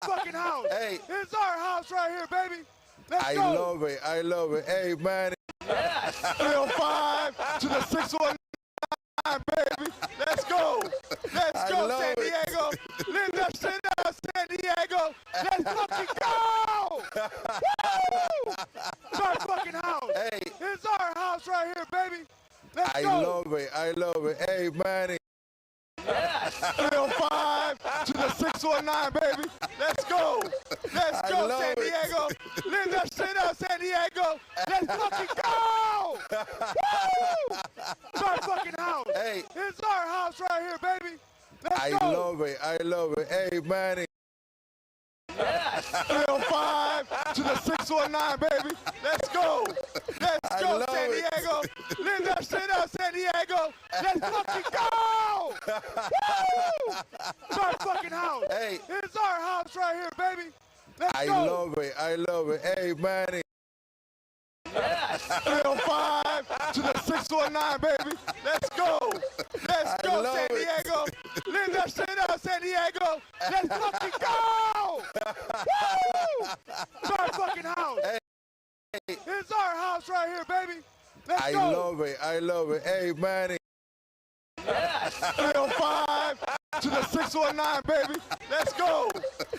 fucking house. Hey, It's our house right here, baby. Let's I go. love it. I love it. Hey, Manny. 305 to the 619, baby. Let's go. Let's I go, love San it. Diego. Live that shit up, San Diego. Let's fucking go. Woo! It's our fucking house. Hey, It's our house right here, baby. Let's I go. love it. I love it. Hey, Manny. 305 to the 619, baby. Let's go. Let's I go, love San it. Diego. Live that shit up, San Diego. Let's fucking go. Woo! It's our fucking house. Hey, It's our house right here, baby. Let's I go. love it. I love it. Hey, Manny. 305 to the 619, baby. Let's go. Let's I go, love San it. Diego. Live that shit up, San Diego. Let's fucking go. Woo! It's our fucking house. Hey, It's our house right here, baby. Let's I go. love it. I love it. Hey, Manny. 305 to the 619, baby. Let's go. Let's I go, love San it. Diego. Live that shit up, San Diego. Let's fucking go. Woo! It's our fucking house. Hey, It's our house right here, baby. Let's I go. love it. I love it. Hey, Manny. 305 to the 619, baby. Let's go.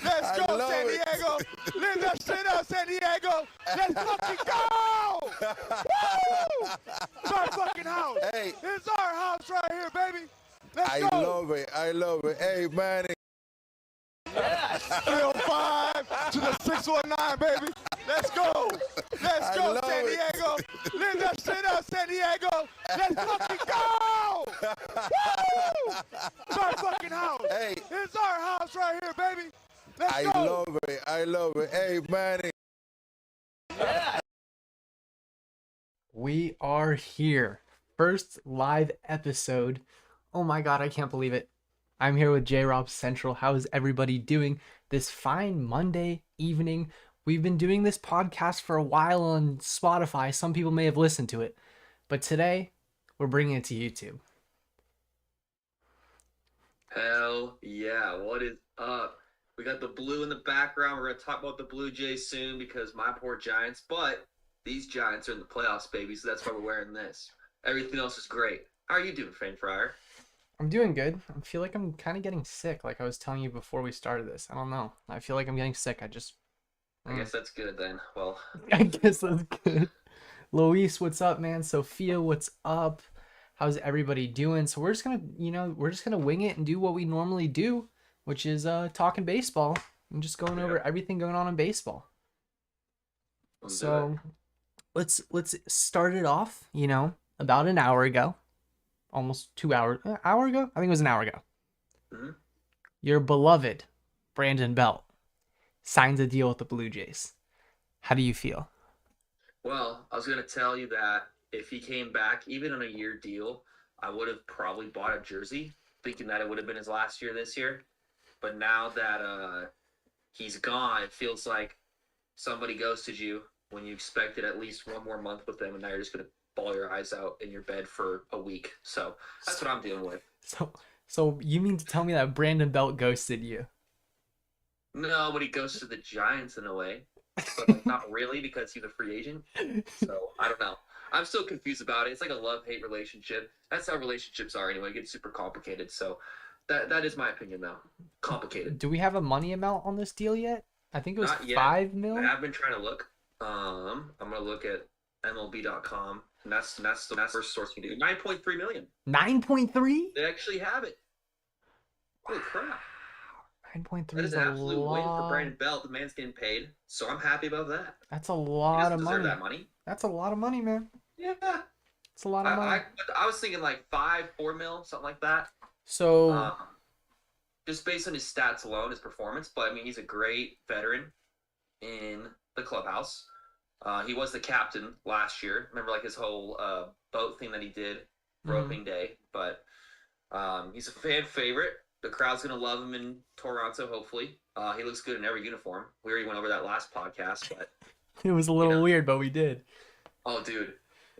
Let's I go, love San it. Diego. Live that shit up, San Diego. Let's fucking go. Woo! It's our fucking house. Hey, It's our house right here, baby. Let's I go. love it. I love it. Hey, Manny. 305 to the 619, baby. Let's go. Let's I go, love San it. Diego. Live that shit up, San Diego. Let's fucking go. Woo! It's our fucking house. Hey, It's our house right here, baby. Let's I go. love it. I love it. Hey, Manny. We are here. First live episode. Oh my god, I can't believe it. I'm here with J-Rob Central. How is everybody doing this fine Monday evening? We've been doing this podcast for a while on Spotify. Some people may have listened to it. But today, we're bringing it to YouTube. Hell yeah, what is up? We got the blue in the background. We're going to talk about the Blue Jays soon because my poor Giants, but these Giants are in the playoffs, baby, so that's why we're wearing this. Everything else is great. How are you doing, FamedFriar? I'm doing good. I feel like I'm kind of getting sick, like I was telling you before we started this. I don't know. I feel like I'm getting sick. I guess that's good then. Well, I guess that's good. Luis, what's up, man? Sophia, what's up? How's everybody doing? So we're just gonna wing it and do what we normally do, which is talking baseball and just going over everything going on in baseball. So let's start it off, about an hour ago. Almost 2 hours. Hour ago? I think it was an hour ago. Mhm. Your beloved Brandon Belt signs a deal with the Blue Jays. How do you feel? Well, I was going to tell you that if he came back, even on a year deal, I would have probably bought a jersey, thinking that it would have been his last year this year. But now that he's gone, it feels like somebody ghosted you when you expected at least one more month with them, and now you're just going to bawl your eyes out in your bed for a week. So that's what I'm dealing with. So you mean to tell me that Brandon Belt ghosted you? No, but he goes to the Giants in a way, but like, not really because he's a free agent. So I don't know. I'm still confused about it. It's like a love-hate relationship. That's how relationships are anyway. It gets super complicated. So that is my opinion, though. Complicated. Do we have a money amount on this deal yet? I think it was Not yet. $5 I million. have been trying to look. I'm gonna look at MLB.com, and that's the first source you do. 9.3 million. 9.3? They actually have it. Holy crap! 9.3 That is is an a absolute win for lot. Brandon Belt. The man's getting paid, so I'm happy about that. That's a He lot doesn't of deserve money. that money. That's a lot of money, man. Yeah. It's a lot of money. I was thinking like 4 mil, something like that. So Just based on his stats alone, his performance. But I mean, he's a great veteran in the clubhouse. He was the captain last year. Remember, like his whole boat thing that he did for opening day. But he's a fan favorite. The crowd's gonna love him in Toronto. Hopefully, he looks good in every uniform. We already went over that last podcast, but it was a little weird, but we did. oh, dude,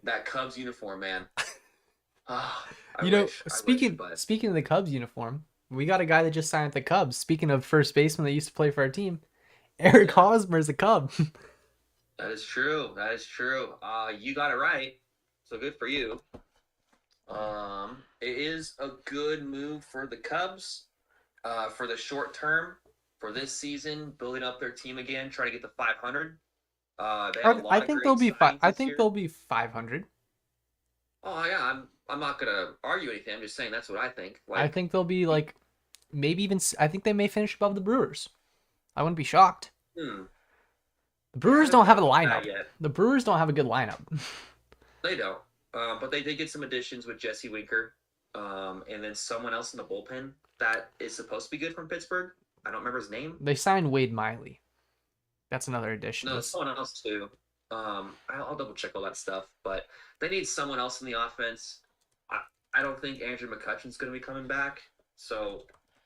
that Cubs uniform, man. I Speaking wish, but speaking of the Cubs uniform, We got a guy that just signed with the Cubs. Speaking of first baseman that used to play for our team, Eric Hosmer's a Cub. That is true. That is true. You got it right. So good for you. It is a good move for the Cubs for the short term for this season, building up their team again, trying to get to 500. I think they'll be I think they'll be 500. Oh yeah, I'm not gonna argue anything. I'm just saying that's what I think. I think they'll be like maybe even. I think they may finish above the Brewers. I wouldn't be shocked. The Brewers don't have a lineup. The Brewers don't have a good lineup. They don't. But they did get some additions with Jesse Winker, and then someone else in the bullpen that is supposed to be good from Pittsburgh. I don't remember his name. They signed Wade Miley. That's another addition. No, someone else too. I'll double check all that stuff, but they need someone else in the offense. I don't think Andrew McCutchen's going to be coming back. So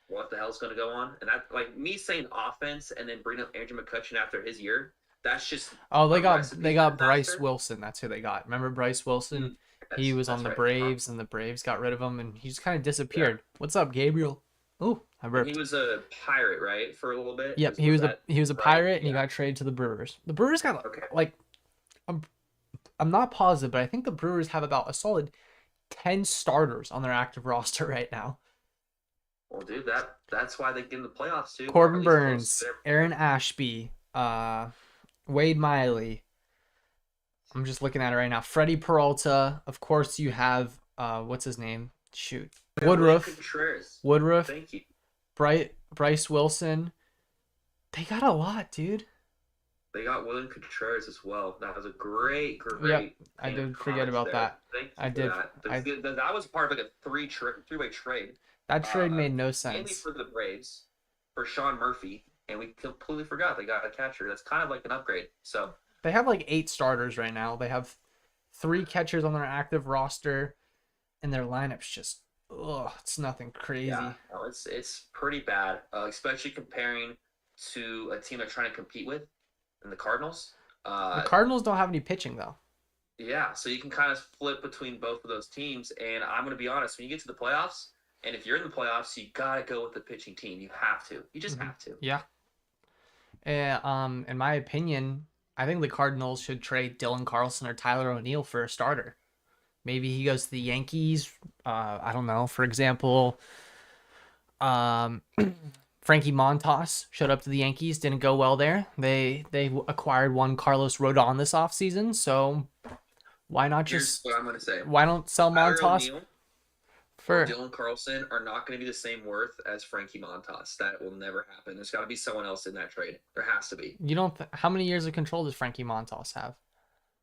what the hell's going to go on? And that, like me saying offense and then bring up Andrew McCutchen after his year, that's just they got Bryce Wilson. That's who they got. Remember Bryce Wilson? He was on the Braves, and the Braves got rid of him, and he just kind of disappeared. Yeah. What's up, Gabriel? Oh, I burped. He was a Pirate, right, for a little bit. Yep, he was a Pirate, and he got traded to the Brewers. The Brewers got like, I'm not positive, but I think the Brewers have about a solid 10 starters on their active roster right now. Well, dude, that's why they get in the playoffs too. Corbinburnes, Aaron Ashby, Wade Miley. I'm just looking at it right now. Freddie Peralta. Of course, you have what's his name? Shoot, Woodruff. Thank you. Bryce Wilson. They got a lot, dude. They got William Contreras as well. That was a great. Yep, I did forget about that. I did. That was part of like a three-way trade. That trade made no sense. Mainly for the Braves, for Sean Murphy, and we completely forgot they got a catcher. That's kind of like an upgrade. So they have like 8 starters right now. They have 3 catchers on their active roster, and their lineup's just it's nothing crazy. Yeah, no, it's pretty bad, especially comparing to a team they're trying to compete with, in the Cardinals. The Cardinals don't have any pitching though. Yeah, so you can kind of flip between both of those teams, and I'm going to be honest, when you get to the playoffs. And if you're in the playoffs, you gotta go with the pitching team. You have to. You just have to. Yeah. In my opinion, I think the Cardinals should trade Dylan Carlson or Tyler O'Neill for a starter. Maybe he goes to the Yankees. I don't know. For example, Frankie Montas showed up to the Yankees. Didn't go well there. They acquired one Carlosrodon this offseason. So why not Here's what I'm gonna say. Why don't sell Montas? Dylan Carlson are not going to be the same worth as Frankie Montas. That will never happen. There's got to be someone else in that trade. There has to be. You don't. How many years of control does Frankie Montas have?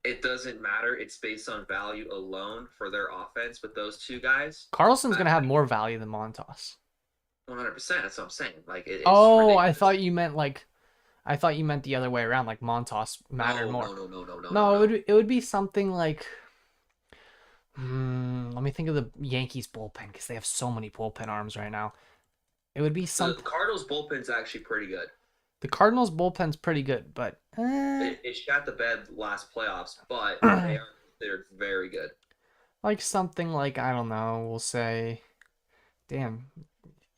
It doesn't matter. It's based on value alone for their offense. But those two guys, Carlson's going to have more value than Montas. 100%. That's what I'm saying. Like it's ridiculous. I thought you meant the other way around. Like Montas mattered more. No, it would be something like. Let me think of the Yankees bullpen because they have so many bullpen arms right now. It would be something. The Cardinals bullpen's actually pretty good. The Cardinals bullpen's pretty good, but it shot the bed last playoffs, but they're very good. Like something like I don't know. We'll say, damn,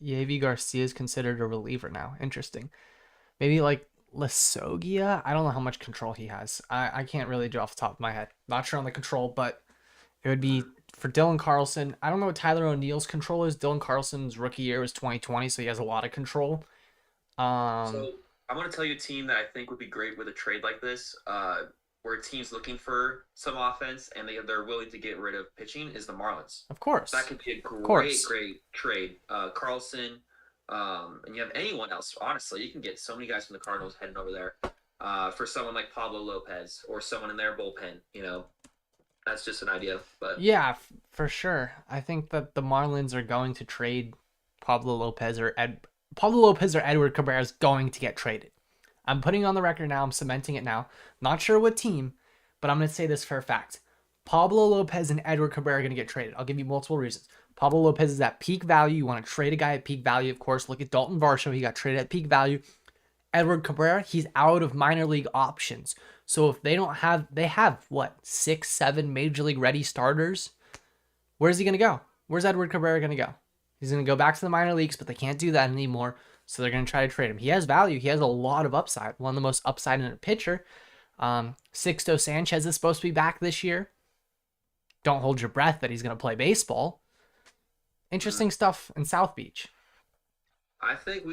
Yavi Garcia is considered a reliever now. Interesting. Maybe like Lasogia. I don't know how much control he has. I can't really do off the top of my head. Not sure on the control, but. It would be for Dylan Carlson. I don't know what Tyler O'Neill's control is. Dylan Carlson's rookie year was 2020, so he has a lot of control. So I'm going to tell you a team that I think would be great with a trade like this, where a team's looking for some offense and they're willing to get rid of pitching, is the Marlins. Of course. That could be a great trade. Carlson, and you have anyone else, honestly. You can get so many guys from the Cardinals heading over there for someone like Pablo Lopez or someone in their bullpen, you know. That's just an idea, but yeah, for sure. I think that the Marlins are going to trade Pablo Lopez or Edward Cabrera is going to get traded. I'm putting it on the record now. I'm cementing it now. Not sure what team, but I'm going to say this for a fact. Pablo Lopez and Edward Cabrera are going to get traded. I'll give you multiple reasons. Pablo Lopez is at peak value. You want to trade a guy at peak value, of course. Look at Dalton Varsho. He got traded at peak value. Edward Cabrera, he's out of minor league options. So if they have what, 6, 7 major league ready starters? Where's he going to go? Where's Edward Cabrera going to go? He's going to go back to the minor leagues, but they can't do that anymore. So they're going to try to trade him. He has value. He has a lot of upside. One of the most upside in a pitcher. Sixto Sanchez is supposed to be back this year. Don't hold your breath that he's going to play baseball. Interesting stuff in South Beach. I think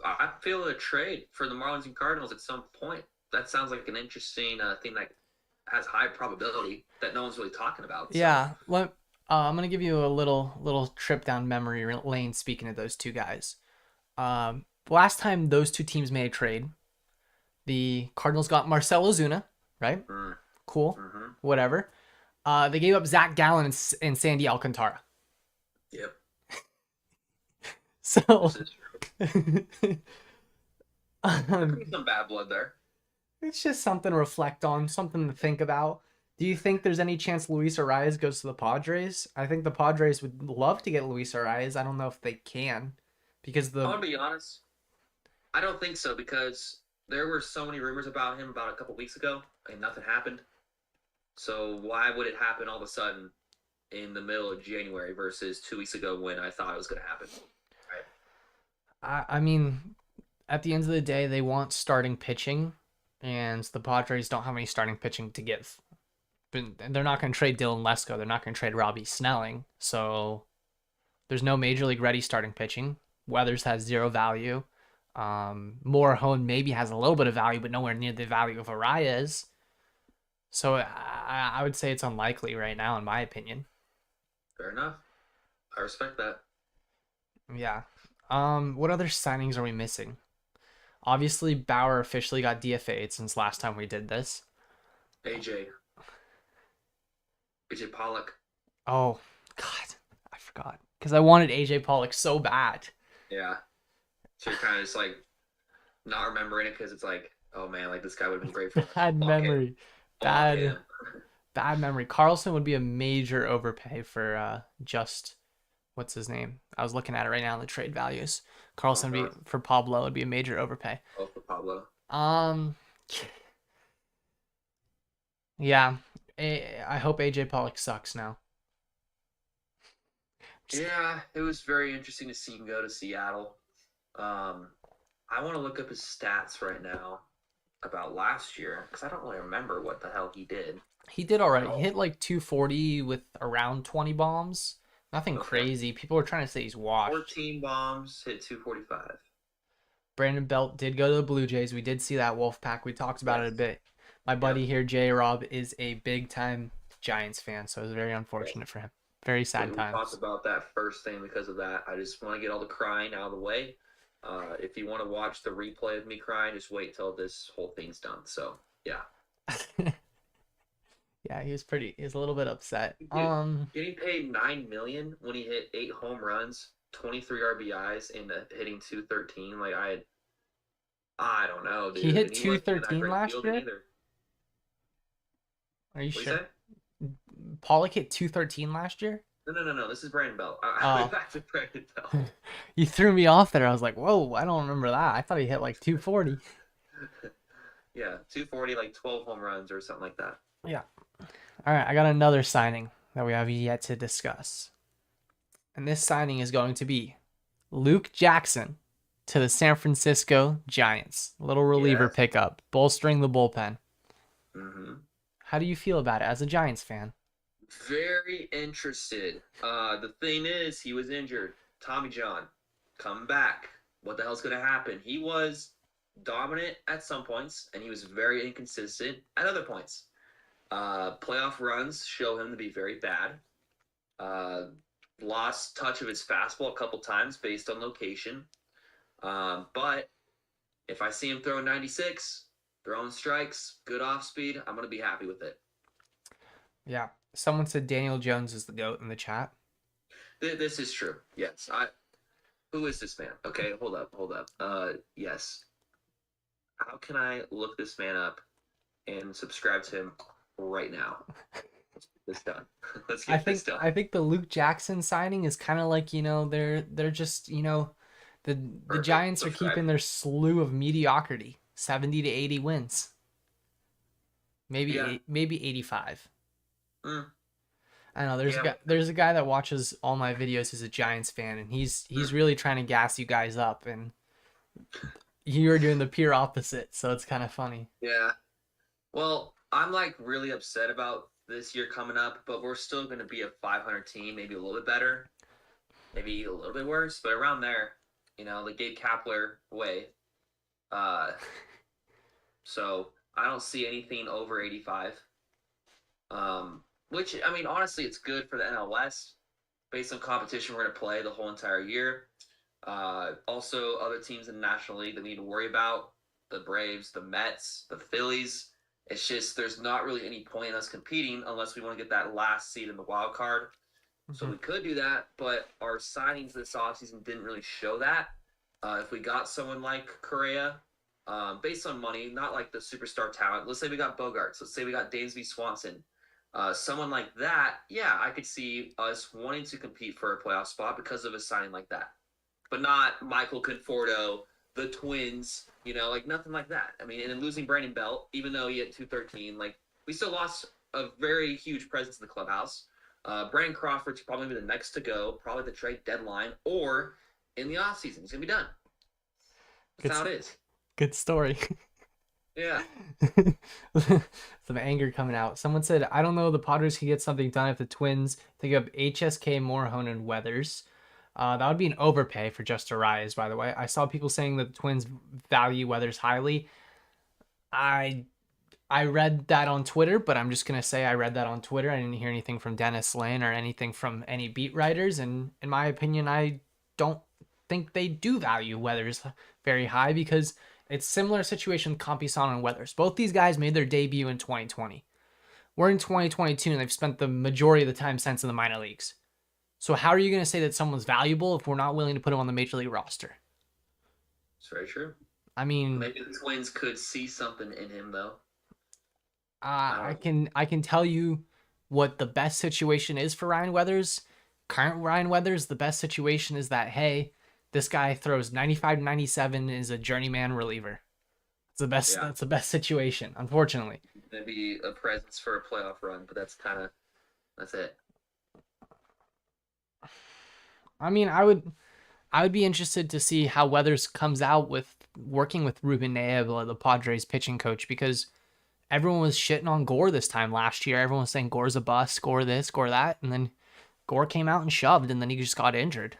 I feel a trade for the Marlins and Cardinals at some point. That sounds like an interesting thing that has high probability that no one's really talking about. So. Yeah. I'm going to give you a little trip down memory lane speaking of those two guys. Last time those two teams made a trade, the Cardinals got Marcell Ozuna, right? Cool. Mm-hmm. Whatever. They gave up Zach Gallen and Sandy Alcantara. Yep. So some bad blood there. It's just something to reflect on, something to think about. Do you think there's any chance Luis Arias goes to the Padres? I think the Padres would love to get Luis Arias. I don't know if they can because I'm gonna be honest. I don't think so because there were so many rumors about him about a couple weeks ago and nothing happened. So why would it happen all of a sudden in the middle of January versus 2 weeks ago when I thought it was going to happen? Right. I mean, at the end of the day, they want starting pitching, and the Padres don't have any starting pitching to give. But they're not going to trade Dylan Lesko. They're not going to trade Robbie Snelling. So there's no major league ready starting pitching. Weathers has zero value. Morahone maybe has a little bit of value, but nowhere near the value of Arias. So I would say it's unlikely right now, in my opinion. Fair enough. I respect that. Yeah. What other signings are we missing? Obviously, Bauer officially got DFA'd since last time we did this. AJ Pollock. Oh, God. I forgot. Because I wanted AJ Pollock so bad. Yeah. So you're kind of just like not remembering it because it's like, oh man, like this guy would have been great for bad memory. Bad memory. Carlson would be a major overpay for what's his name? I was looking at it right now in the trade values. Carlson would be for Pablo would be a major overpay. Oh, for Pablo. Yeah. I hope AJ Pollock sucks now. Yeah, it was very interesting to see him go to Seattle. I want to look up his stats right now about last year because I don't really remember what the hell he did. He did all right. He hit like 240 with around 20 bombs. Nothing crazy. People were trying to say he's washed. 14 bombs, hit 245. Brandon Belt did go to the Blue Jays. We did see that Wolf Pack. We talked about it a bit. My buddy here, J. Rob, is a big-time Giants fan, so it was very unfortunate for him. Very sad times. We talked about that first thing because of that. I just want to get all the crying out of the way. If you want to watch the replay of me crying, just wait till this whole thing's done. So, yeah. Yeah, he was a little bit upset. Getting paid $9 million when he hit 8 home runs, 23 RBIs, and hitting 213. Like I don't know, dude. He hit 213 last year. Are you What'd sure? You Pollock hit 213 last year? No. This is Brandon Belt. I went back to Brandon Belt. You threw me off there. I was like, whoa, I don't remember that. I thought he hit like 240. Yeah, 240, like 12 home runs or something like that. Yeah. All right, I got another signing that we have yet to discuss. And this signing is going to be Luke Jackson to the San Francisco Giants. Little reliever pickup, bolstering the bullpen. Mm-hmm. How do you feel about it as a Giants fan? Very interested. The thing is, he was injured. Tommy John, come back. What the hell's going to happen? He was dominant at some points, and he was very inconsistent at other points. Playoff runs show him to be very bad. Lost touch of his fastball a couple times based on location. But if I see him throwing 96, throwing strikes, good off speed, I'm going to be happy with it. Yeah. Someone said Daniel Jones is the GOAT in the chat. This is true. Yes. Who is this man? Okay, hold up. Yes. How can I look this man up and subscribe to him right now? Let's get this done. Let's get this done. I think the Luke Jackson signing is kind of like, they're just, the Giants are keeping their slew of mediocrity, 70 to 80 wins. Maybe 85. I know there's Yeah. there's a guy that watches all my videos who's a Giants fan, and he's really trying to gas you guys up, and you're doing the pure opposite, so it's kind of funny. Yeah. Well, I'm like really upset about this year coming up, but we're still going to be a 500 team, maybe a little bit better, maybe a little bit worse, but around there, the Gabe Kapler way. So I don't see anything over 85. Which, I mean, honestly, it's good for the NL West. Based on competition, we're going to play the whole entire year. Also, other teams in the National League that we need to worry about, the Braves, the Mets, the Phillies. It's just there's not really any point in us competing unless we want to get that last seed in the wild card. So we could do that, but our signings this offseason didn't really show that. If we got someone like Correa, based on money, not like the superstar talent. Let's say we got Bogaerts. Let's say we got Dansby Swanson. Someone like that, yeah, I could see us wanting to compete for a playoff spot because of a signing like that. But not Michael Conforto, the Twins, like nothing like that. I mean, and then losing Brandon Belt, even though he had 213, like we still lost a very huge presence in the clubhouse. Brandon Crawford's probably be the next to go, probably the trade deadline or in the offseason. He's going to be done. That's how it is. Good story. Yeah. Some anger coming out. Someone said, I don't know, the Padres can get something done if the Twins take up HSK, Morhone, and Weathers. That would be an overpay for just a rise, by the way. I saw people saying that the Twins value Weathers highly. I read that on Twitter, but I'm just going to say I read that on Twitter. I didn't hear anything from Dennis Lane or anything from any beat writers. And in my opinion, I don't think they do value Weathers very high because it's similar situation with Campisano and Weathers. Both these guys made their debut in 2020. We're in 2022 and they've spent the majority of the time since in the minor leagues. So how are you going to say that someone's valuable if we're not willing to put him on the major league roster? It's very true. I mean, maybe the Twins could see something in him though. I can tell you what the best situation is for Ryan Weathers. Current Ryan Weathers, the best situation is that, hey, this guy throws 95 to 97 is a journeyman reliever. It's the best. Yeah. That's the best situation, unfortunately. Maybe a presence for a playoff run, but that's it. I mean, I would be interested to see how Weathers comes out with working with Ruben Niebla, the Padres pitching coach, because everyone was shitting on Gore this time last year. Everyone was saying Gore's a bust, Gore this, Gore that, and then Gore came out and shoved, and then he just got injured.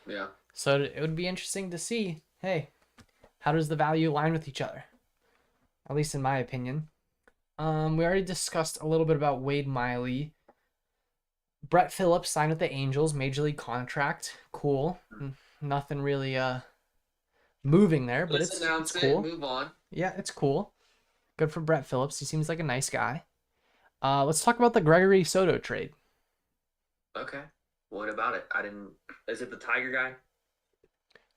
Yeah. So it would be interesting to see, hey, how does the value align with each other? At least in my opinion. We already discussed a little bit about Wade Miley. Brett Phillips signed with the Angels, major league contract. Cool. Nothing really moving there, but it's cool. Move on. Yeah, it's cool. Good for Brett Phillips. He seems like a nice guy. Let's talk about the Gregory Soto trade. Okay. What about it? Is it the Tiger guy?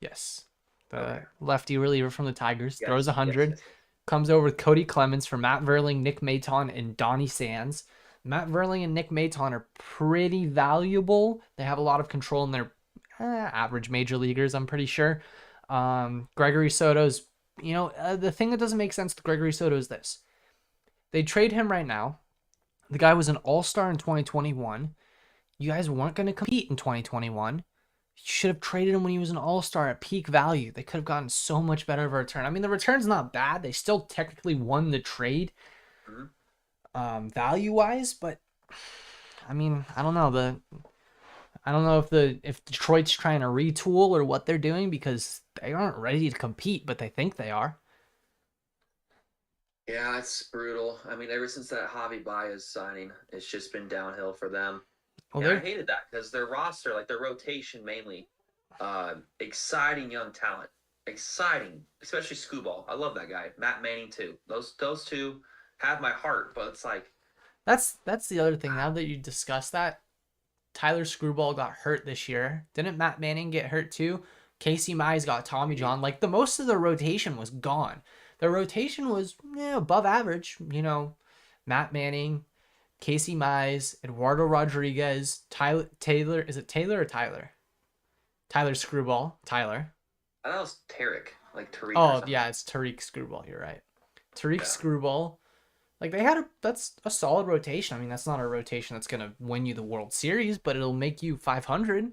Yes. The lefty reliever from the Tigers. Yes, throws 100. Yes. Comes over with Cody Clemens for Matt Verling, Nick Maton, and Donnie Sands. Matt Verling and Nick Maton are pretty valuable. They have a lot of control in their average major leaguers, I'm pretty sure. Gregory Soto's, the thing that doesn't make sense with Gregory Soto is this. They trade him right now. The guy was an all-star in 2021. You guys weren't going to compete in 2021. You should have traded him when he was an all-star at peak value. They could have gotten so much better of a return. I mean, the return's not bad. They still technically won the trade value-wise, but I mean, I don't know. I don't know if Detroit's trying to retool or what they're doing because they aren't ready to compete, but they think they are. Yeah, it's brutal. I mean, ever since that Javi Baez signing, it's just been downhill for them. Well, I hated that because their roster, like their rotation mainly, exciting young talent. Exciting, especially Scooball. I love that guy. Matt Manning too. Those two have my heart, but it's like that's the other thing. Now that you discuss that, Tyler Screwball got hurt this year. Didn't Matt Manning get hurt too? Casey Mize got Tommy John. Like the most of the rotation was gone. The rotation was above average. Matt Manning, Casey Mize, Eduardo Rodriguez, Taylor. Is it Taylor or Tyler? Tyler Screwball. Tyler. I thought it was Tariq. Like Tariq. Oh, yeah, it's Tariq Screwball. You're right. Tariq Screwball. Like that's a solid rotation. I mean, that's not a rotation that's gonna win you the World Series, but it'll make you 500.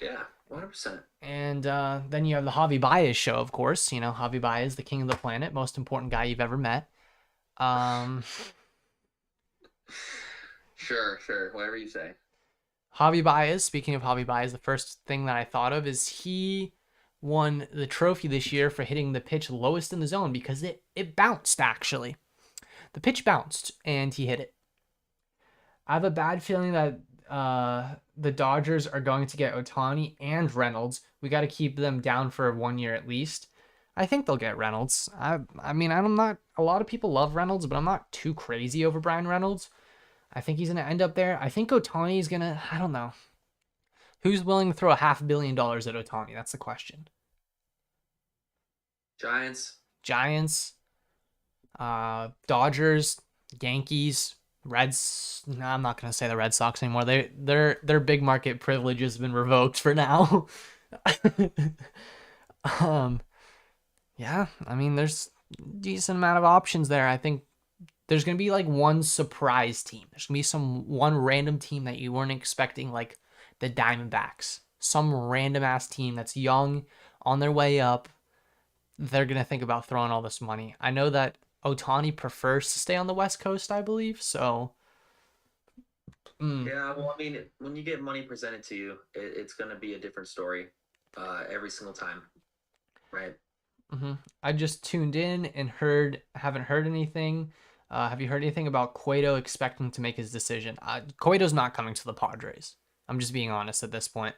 Yeah, 100%. And then you have the Javi Baez show, of course. You know, Javi Baez, the king of the planet, most important guy you've ever met. Sure, whatever you say. Javi Baez, speaking of Javi Baez, the first thing that I thought of is he won the trophy this year for hitting the pitch lowest in the zone because it bounced, actually. The pitch bounced, and he hit it. I have a bad feeling that the Dodgers are going to get Ohtani and Reynolds. We got to keep them down for 1 year at least. I think they'll get Reynolds. I mean, I'm not. A lot of people love Reynolds, but I'm not too crazy over Brian Reynolds. I think he's going to end up there. I think Ohtani's going to, I don't know. Who's willing to throw $500 million at Ohtani? That's the question. Giants, Dodgers, Yankees, Reds. No, I'm not going to say the Red Sox anymore. Their big market privilege has been revoked for now. Yeah, I mean, there's a decent amount of options there. I think there's going to be like one surprise team. There's going to be one random team that you weren't expecting, like the Diamondbacks. Some random ass team that's young, on their way up. They're going to think about throwing all this money. I know that Ohtani prefers to stay on the West Coast, I believe, so. Yeah, well, I mean, when you get money presented to you, it's going to be a different story every single time, right? Mm-hmm. I just tuned in and haven't heard anything. Have you heard anything about Cueto expecting to make his decision? Cueto's not coming to the Padres. I'm just being honest at this point.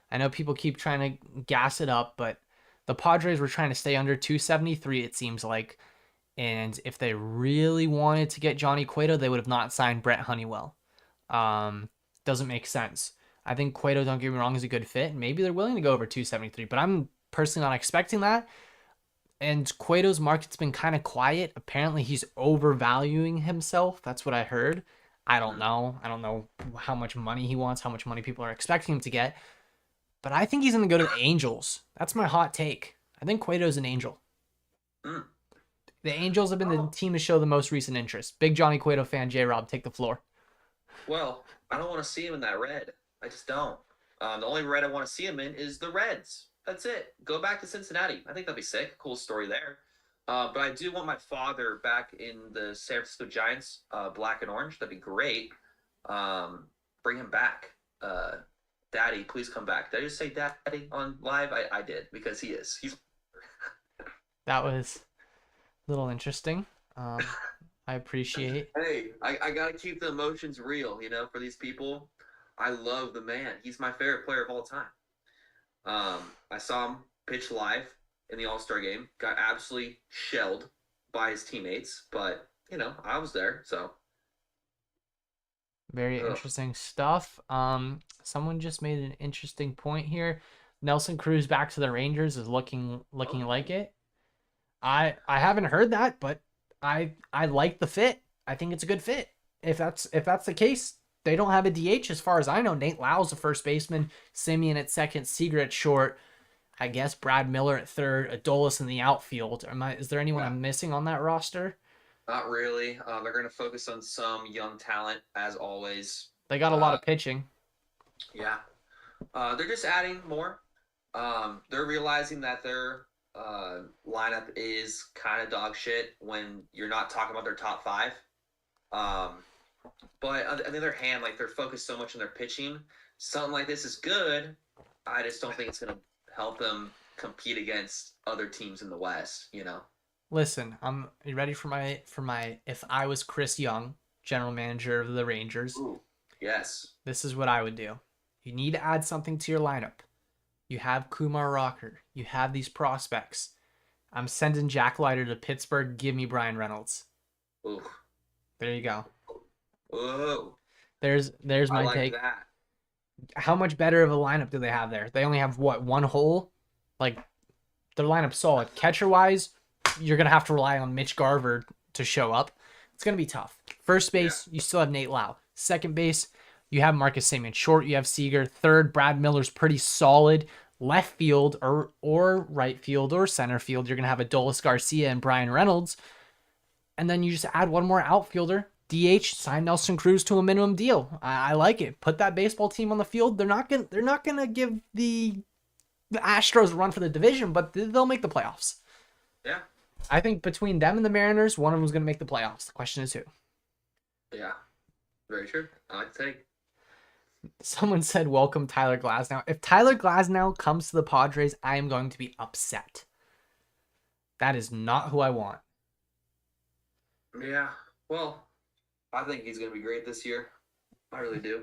I know people keep trying to gas it up, but the Padres were trying to stay under 273, it seems like. And if they really wanted to get Johnny Cueto, they would have not signed Brett Honeywell. Doesn't make sense. I think Cueto, don't get me wrong, is a good fit. Maybe they're willing to go over 273, but I'm personally not expecting that. And Cueto's market's been kind of quiet. Apparently, he's overvaluing himself. That's what I heard. I don't know. I don't know how much money he wants, how much money people are expecting him to get. But I think he's going to go to the Angels. That's my hot take. I think Cueto's an Angel. The Angels have been the team to show the most recent interest. Big Johnny Cueto fan, J-Rob, take the floor. Well, I don't want to see him in that red. I just don't. The only red I want to see him in is the Reds. That's it. Go back to Cincinnati. I think that'd be sick. Cool story there. But I do want my father back in the San Francisco Giants, black and orange. That'd be great. Bring him back. Daddy, please come back. Did I just say daddy on live? I did, because he is. He's. That was a little interesting. I appreciate. Hey, I got to keep the emotions real, for these people. I love the man. He's my favorite player of all time. I saw him pitch live in the All-Star game. Got absolutely shelled by his teammates, but I was there, so. Very interesting stuff. Someone just made an interesting point here. Nelson Cruz back to the Rangers is looking like it. I haven't heard that, but I like the fit. I think it's a good fit. If that's the case, they don't have a DH as far as I know. Nate Lau's the first baseman, Simeon at second, Seager at short. I guess Brad Miller at third, Adolis in the outfield. Is there anyone I'm missing on that roster? Not really. They're going to focus on some young talent, as always. They got a lot of pitching. Yeah. They're just adding more. They're realizing that their lineup is kind of dog shit when you're not talking about their top five. But on the other hand, like, they're focused so much on their pitching. Something like this is good. I just don't think it's going to help them compete against other teams in the West, Listen, are you ready for my if I was Chris Young, general manager of the Rangers? Ooh, yes. This is what I would do. You need to add something to your lineup. You have Kumar Rocker. You have these prospects. I'm sending Jack Leiter to Pittsburgh. Give me Brian Reynolds. Ooh. There you go. Whoa. There's my take. That. How much better of a lineup do they have there? They only have one hole? Like, their lineup's solid. Catcher-wise, you're going to have to rely on Mitch Garver to show up. It's going to be tough. First base, you still have Nate Lau. Second base, you have Marcus Semien. Short, you have Seager. Third, Brad Miller's pretty solid. Left field or right field or center field, you're going to have Adolis Garcia and Brian Reynolds. and then you just add one more outfielder. DH, sign Nelson Cruz to a minimum deal. I like it. Put that baseball team on the field. They're not gonna give the Astros a run for the division, but they'll make the playoffs. Yeah. I think between them and the Mariners, one of them's gonna make the playoffs. The question is who. Yeah. Very true. I like to take. Someone said, welcome Tyler Glasnow. If Tyler Glasnow comes to the Padres, I am going to be upset. That is not who I want. Yeah. Well, I think he's going to be great this year. I really do.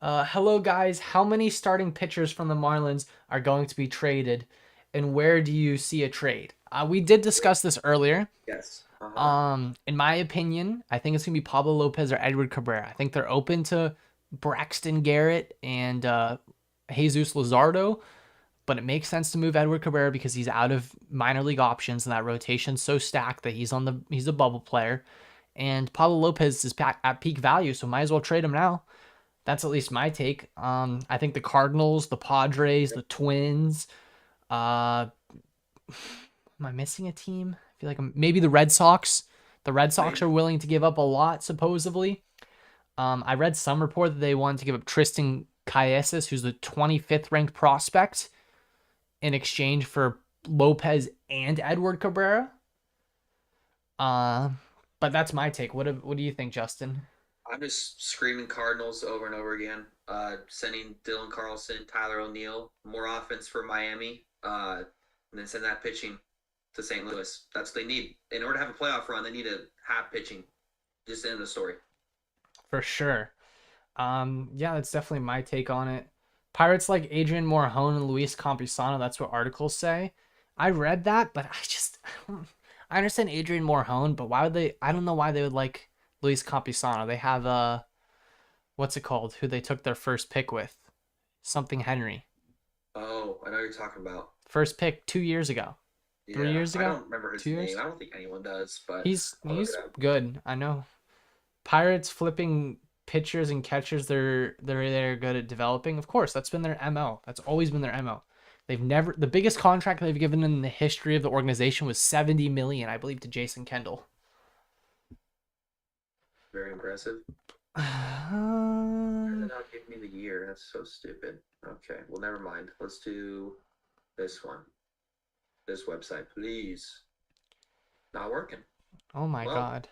Hello, guys. How many starting pitchers from the Marlins are going to be traded, and where do you see a trade? We did discuss this earlier. Yes. In my opinion, I think it's going to be Pablo Lopez or Edward Cabrera. I think they're open to Braxton Garrett and Jesus Luzardo, but it makes sense to move Edward Cabrera because he's out of minor league options and that rotation's so stacked that he's a bubble player. And Pablo Lopez is at peak value, so might as well trade him now. That's at least my take. I think the Cardinals, the Padres, the Twins. Am I missing a team? I feel like maybe the Red Sox. The Red Sox are willing to give up a lot, supposedly. I read some report that they wanted to give up Tristan Casas, who's the 25th ranked prospect, in exchange for Lopez and Edward Cabrera. But that's my take. What do you think, Justin? I'm just screaming Cardinals over and over again. Sending Dylan Carlson, Tyler O'Neill, more offense for Miami, and then send that pitching to St. Louis. That's what they need. In order to have a playoff run, they need to have pitching. Just end of the story. For sure. Yeah, that's definitely my take on it. Pirates like Adrian Morejon and Luis Campusano. That's what articles say. I read that, but I understand Adrian Morejon, but why would they? I don't know why they would like Luis Campusano. They have what's it called? Who they took their first pick with? Something Henry. Oh, I know you're talking about. First pick 2 years ago. Yeah, 3 years ago? I don't remember his 2 name. years? I don't think anyone does, but He's good. I know. Pirates flipping pitchers and catchers. They're good at developing. Of course, that's been their MO. That's always been their MO. The biggest contract they've given in the history of the organization was $70 million, I believe, to Jason Kendall. Very impressive. Why did they not give me the year? That's so stupid. Okay, well, never mind. Let's do this one. This website, please. Not working. Oh my God.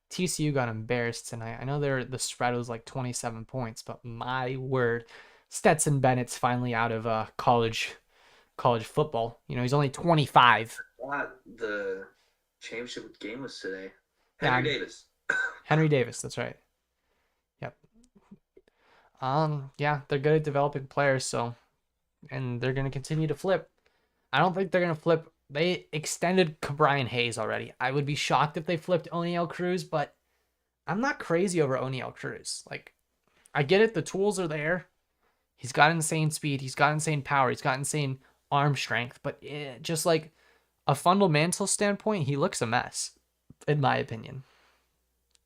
TCU got embarrassed tonight. I know the spread was like 27 points, but my word, Stetson Bennett's finally out of college football. You know, he's only 25. The championship game was today. Yeah, Henry Davis. Henry Davis, that's right. Yep. Yeah, they're good at developing players, and they're gonna continue to flip. I don't think they're gonna flip. They extended Brian Hayes already. I would be shocked if they flipped O'Neill Cruz, but I'm not crazy over O'Neill Cruz. Like, I get it. The tools are there. He's got insane speed. He's got insane power. He's got insane arm strength. But just like a fundamental standpoint, he looks a mess, in my opinion.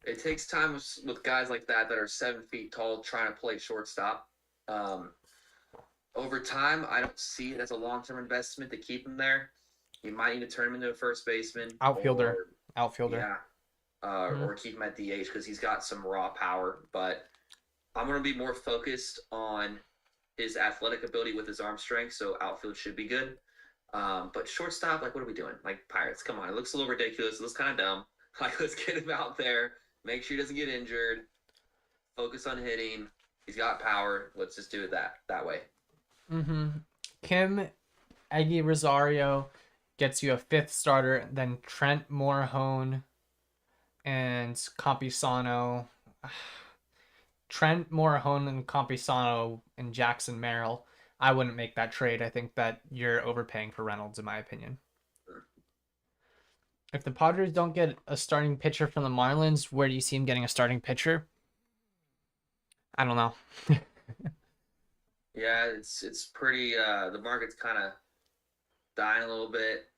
It takes time with guys like that are 7 feet tall trying to play shortstop. Over time, I don't see it as a long-term investment to keep him there. You might need to turn him into a first baseman. Outfielder. Yeah. Or keep him at DH because he's got some raw power. But I'm going to be more focused on his athletic ability with his arm strength, so outfield should be good. But shortstop, like, what are we doing? Like, Pirates, come on. It looks a little ridiculous. It looks kind of dumb. Like, let's get him out there. Make sure he doesn't get injured. Focus on hitting. He's got power. Let's just do it that way. Mm-hmm. Kim Eggy Rosario gets you a fifth starter, then Trent Morejon and Campusano. Trent Morejon and Campusano and Jackson Merrill. I wouldn't make that trade. I think that you're overpaying for Reynolds, in my opinion. If the Padres don't get a starting pitcher from the Marlins, where do you see him getting a starting pitcher? I don't know. Yeah, it's pretty. The market's kind of dying a little bit.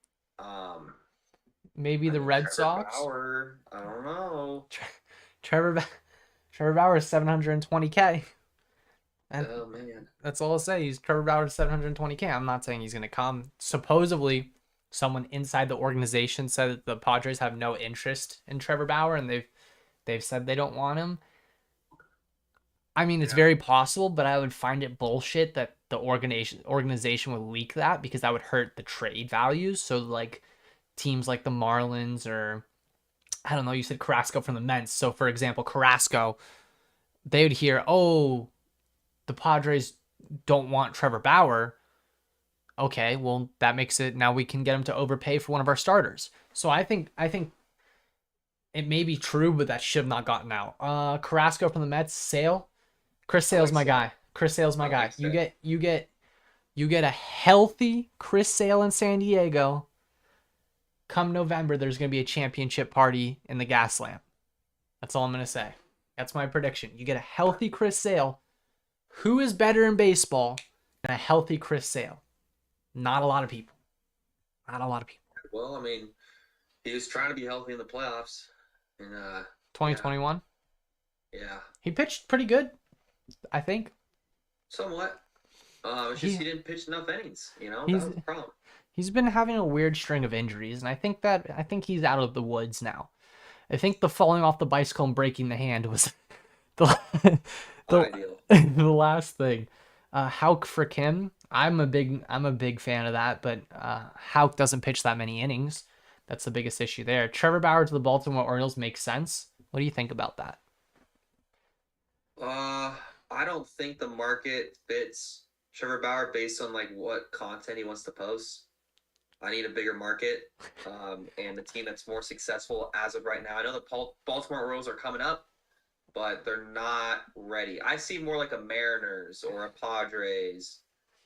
Maybe the Red Sox. Bauer, I don't know. Trevor Bauer is $720K. Oh man, that's all I'll say. He's Trevor Bauer is $720K. I'm not saying he's gonna come. Supposedly, someone inside the organization said that the Padres have no interest in Trevor Bauer, and they've said they don't want him. I mean, it's very possible, but I would find it bullshit that the organization would leak that, because that would hurt the trade values. So like teams like the Marlins, or I don't know, you said Carrasco from the Mets. So for example, Carrasco, they would hear, oh, the Padres don't want Trevor Bauer. Okay, well, that makes it, now we can get him to overpay for one of our starters. So I think it may be true, but that should have not gotten out. Carrasco from the Mets, Sale. Chris Sale's my guy. Chris Sale's my guy. You get a healthy Chris Sale in San Diego. Come November, there's gonna be a championship party in the gas lamp. That's all I'm gonna say. That's my prediction. You get a healthy Chris Sale. Who is better in baseball than a healthy Chris Sale? Not a lot of people. Not a lot of people. Well, I mean, he was trying to be healthy in the playoffs in 2021. Yeah. He pitched pretty good, I think. Somewhat. It's just he didn't pitch enough innings. That was the problem. He's been having a weird string of injuries, and I think he's out of the woods now. I think the falling off the bicycle and breaking the hand was the last thing. Houck for Kim. I'm a big fan of that, but Houck doesn't pitch that many innings. That's the biggest issue there. Trevor Bauer to the Baltimore Orioles makes sense. What do you think about that? I don't think the market fits Trevor Bauer based on like what content he wants to post. I need a bigger market, and a team that's more successful as of right now. I know the Baltimore Orioles are coming up, but they're not ready. I see more like a Mariners or a Padres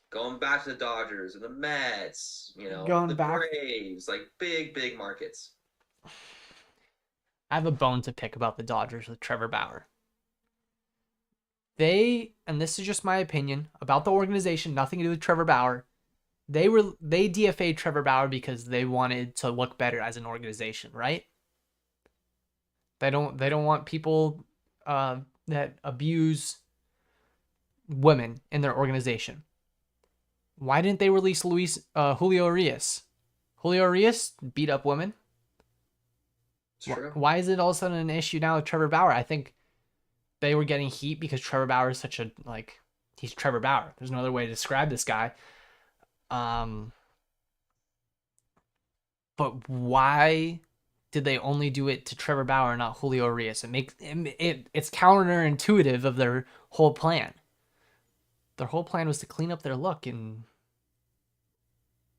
going back to the Dodgers and the Mets, the Braves, like big markets. I have a bone to pick about the Dodgers with Trevor Bauer. And this is just my opinion about the organization, nothing to do with Trevor Bauer. They DFA'd Trevor Bauer because they wanted to look better as an organization, right? They don't want people that abuse women in their organization. Why didn't they release Julio Urias? Julio Urias beat up women. It's true. Why is it all of a sudden an issue now with Trevor Bauer? I think they were getting heat because Trevor Bauer is he's Trevor Bauer. There's no other way to describe this guy. But why did they only do it to Trevor Bauer and not Julio Urias? It's counterintuitive of their whole plan. Their whole plan was to clean up their look, and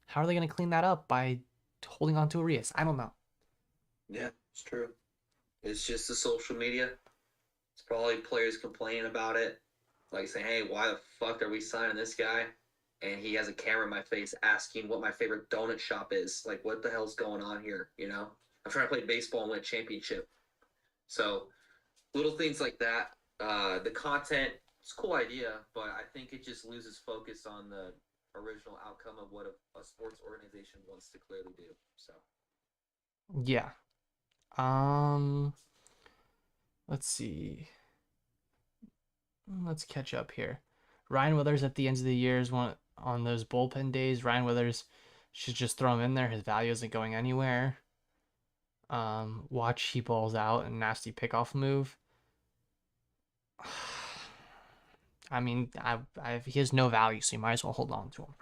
how are they going to clean that up? By holding on to Urias? I don't know. Yeah, it's true. It's just the social media. It's probably players complaining about it, like saying, "Hey, why the fuck are we signing this guy?" And he has a camera in my face asking what my favorite donut shop is. Like, what the hell's going on here? I'm trying to play baseball and win a championship. So little things like that. The content, it's a cool idea, but I think it just loses focus on the original outcome of what a sports organization wants to clearly do. So yeah. Let's see. Let's catch up here. Ryan Withers at the end of the year is one on those bullpen days. Ryan Withers should just throw him in there. His value isn't going anywhere. Watch he balls out and nasty pickoff move. I mean, he has no value, so you might as well hold on to him.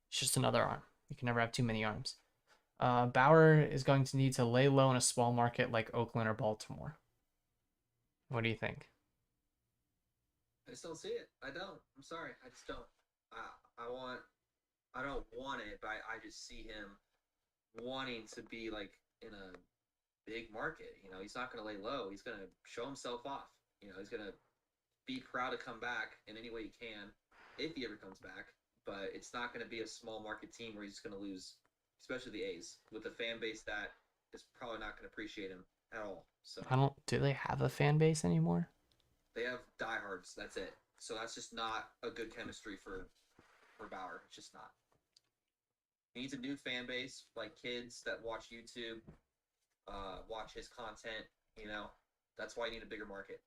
It's just another arm. You can never have too many arms. Bauer is going to need to lay low in a small market like Oakland or Baltimore. What do you think? I just don't see it. I don't. I'm sorry. I just don't. I don't want it, but I just see him wanting to be like in a big market. He's not going to lay low. He's going to show himself off. He's going to be proud to come back in any way he can, if he ever comes back. But it's not going to be a small market team where he's going to lose, especially the A's, with a fan base that is probably not going to appreciate him at all. So do they have a fan base anymore? They have diehards. That's it. So that's just not a good chemistry for Bauer. It's just not. He needs a new fan base, like kids that watch YouTube, watch his content. That's why you need a bigger market.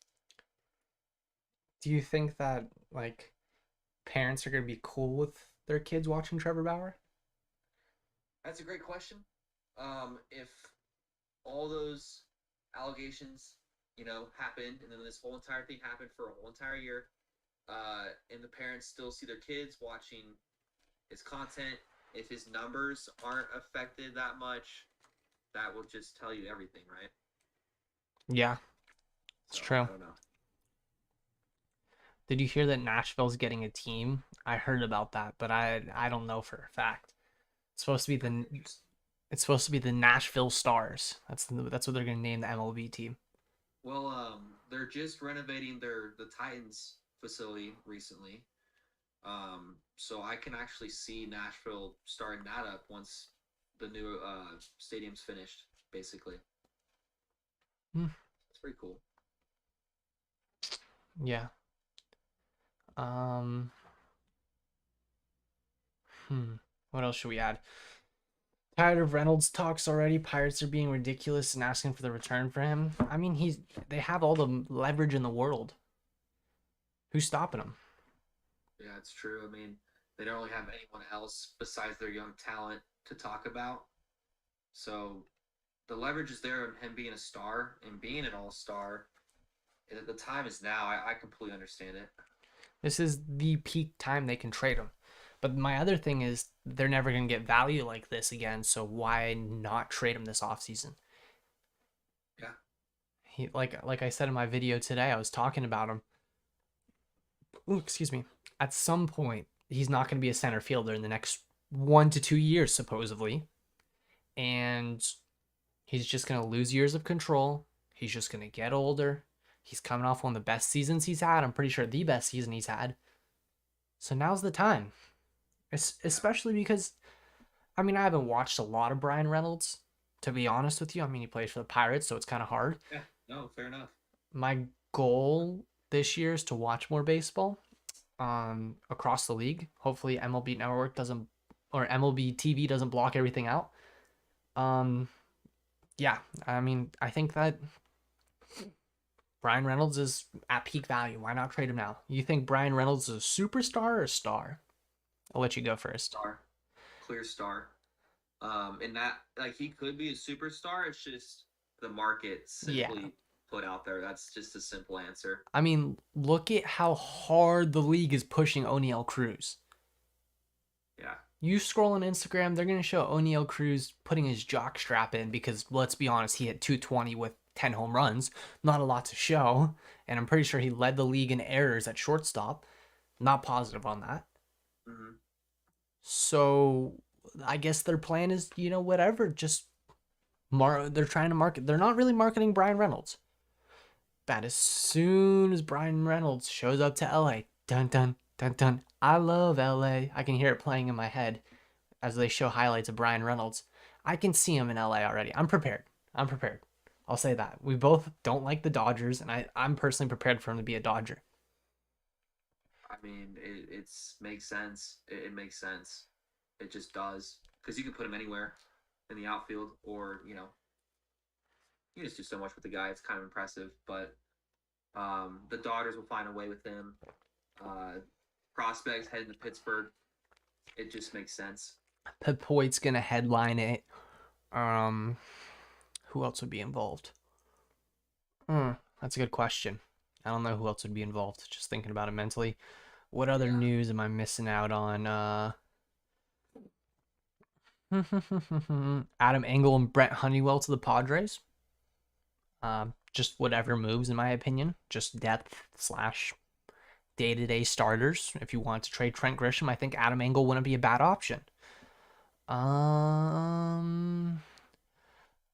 Do you think that like parents are gonna be cool with their kids watching Trevor Bauer? That's a great question. If all those allegations, happened, and then this whole entire thing happened for a whole entire year, and the parents still see their kids watching his content, if his numbers aren't affected that much, that will just tell you everything, right? Yeah, it's So, true. I don't know. Did you hear that Nashville's getting a team? I heard about that, but I don't know for a fact. It's supposed to be the Nashville Stars. That's what they're gonna name the MLB team. Well, they're just renovating the Titans facility recently. So I can actually see Nashville starting that up once the new stadium's finished, basically. It's pretty cool. Yeah. What else should we add? Tired of Reynolds talks already. Pirates are being ridiculous and asking for the return for him. I mean, they have all the leverage in the world. Who's stopping them? Yeah, it's true. I mean, they don't really have anyone else besides their young talent to talk about. So the leverage is there in him being a star and being an all-star. The time is now. I completely understand it. This is the peak time they can trade him. But my other thing is they're never going to get value like this again, so why not trade him this offseason? Yeah. He like I said in my video today, I was talking about him. Ooh, excuse me. At some point, he's not going to be a center fielder in the next 1 to 2 years, supposedly. And he's just going to lose years of control. He's just going to get older. He's coming off one of the best seasons he's had. I'm pretty sure the best season he's had. So now's the time. Especially because, I mean, I haven't watched a lot of Brian Reynolds, to be honest with you. I mean, he plays for the Pirates, so it's kind of hard. Yeah, no, fair enough. My goal this year is to watch more baseball across the league. Hopefully MLB Network doesn't, or MLB TV doesn't block everything out. Yeah, I mean, I think that Brian Reynolds is at peak value. Why not trade him now? You think Brian Reynolds is a superstar or a star? I'll let you go first. Star. Clear star. And that, he could be a superstar. It's just the market simply put out there. That's just a simple answer. I mean, look at how hard the league is pushing O'Neal Cruz. Yeah. You scroll on Instagram, they're going to show O'Neal Cruz putting his jock strap in because, let's be honest, he hit 220 with 10 home runs. Not a lot to show. And I'm pretty sure he led the league in errors at shortstop. Not positive on that. Mm-hmm. So I guess their plan is, whatever. Just they're trying to market. They're not really marketing Brian Reynolds. But as soon as Brian Reynolds shows up to LA, dun dun dun dun, I love LA. I can hear it playing in my head as they show highlights of Brian Reynolds. I can see him in LA already. I'm prepared. I'll say that. We both don't like the Dodgers, and I'm personally prepared for him to be a Dodger. I mean, it makes sense. It makes sense. It just does. Because you can put him anywhere in the outfield, or, you just do so much with the guy. It's kind of impressive. But the Dodgers will find a way with him. Prospects heading to Pittsburgh. It just makes sense. Pep Hoyt's going to headline it. Who else would be involved? That's a good question. I don't know who else would be involved. Just thinking about it mentally. What other news am I missing out on? Adam Engel and Brett Honeywell to the Padres. Just whatever moves, in my opinion. Just depth / day-to-day starters. If you want to trade Trent Grisham, I think Adam Engel wouldn't be a bad option.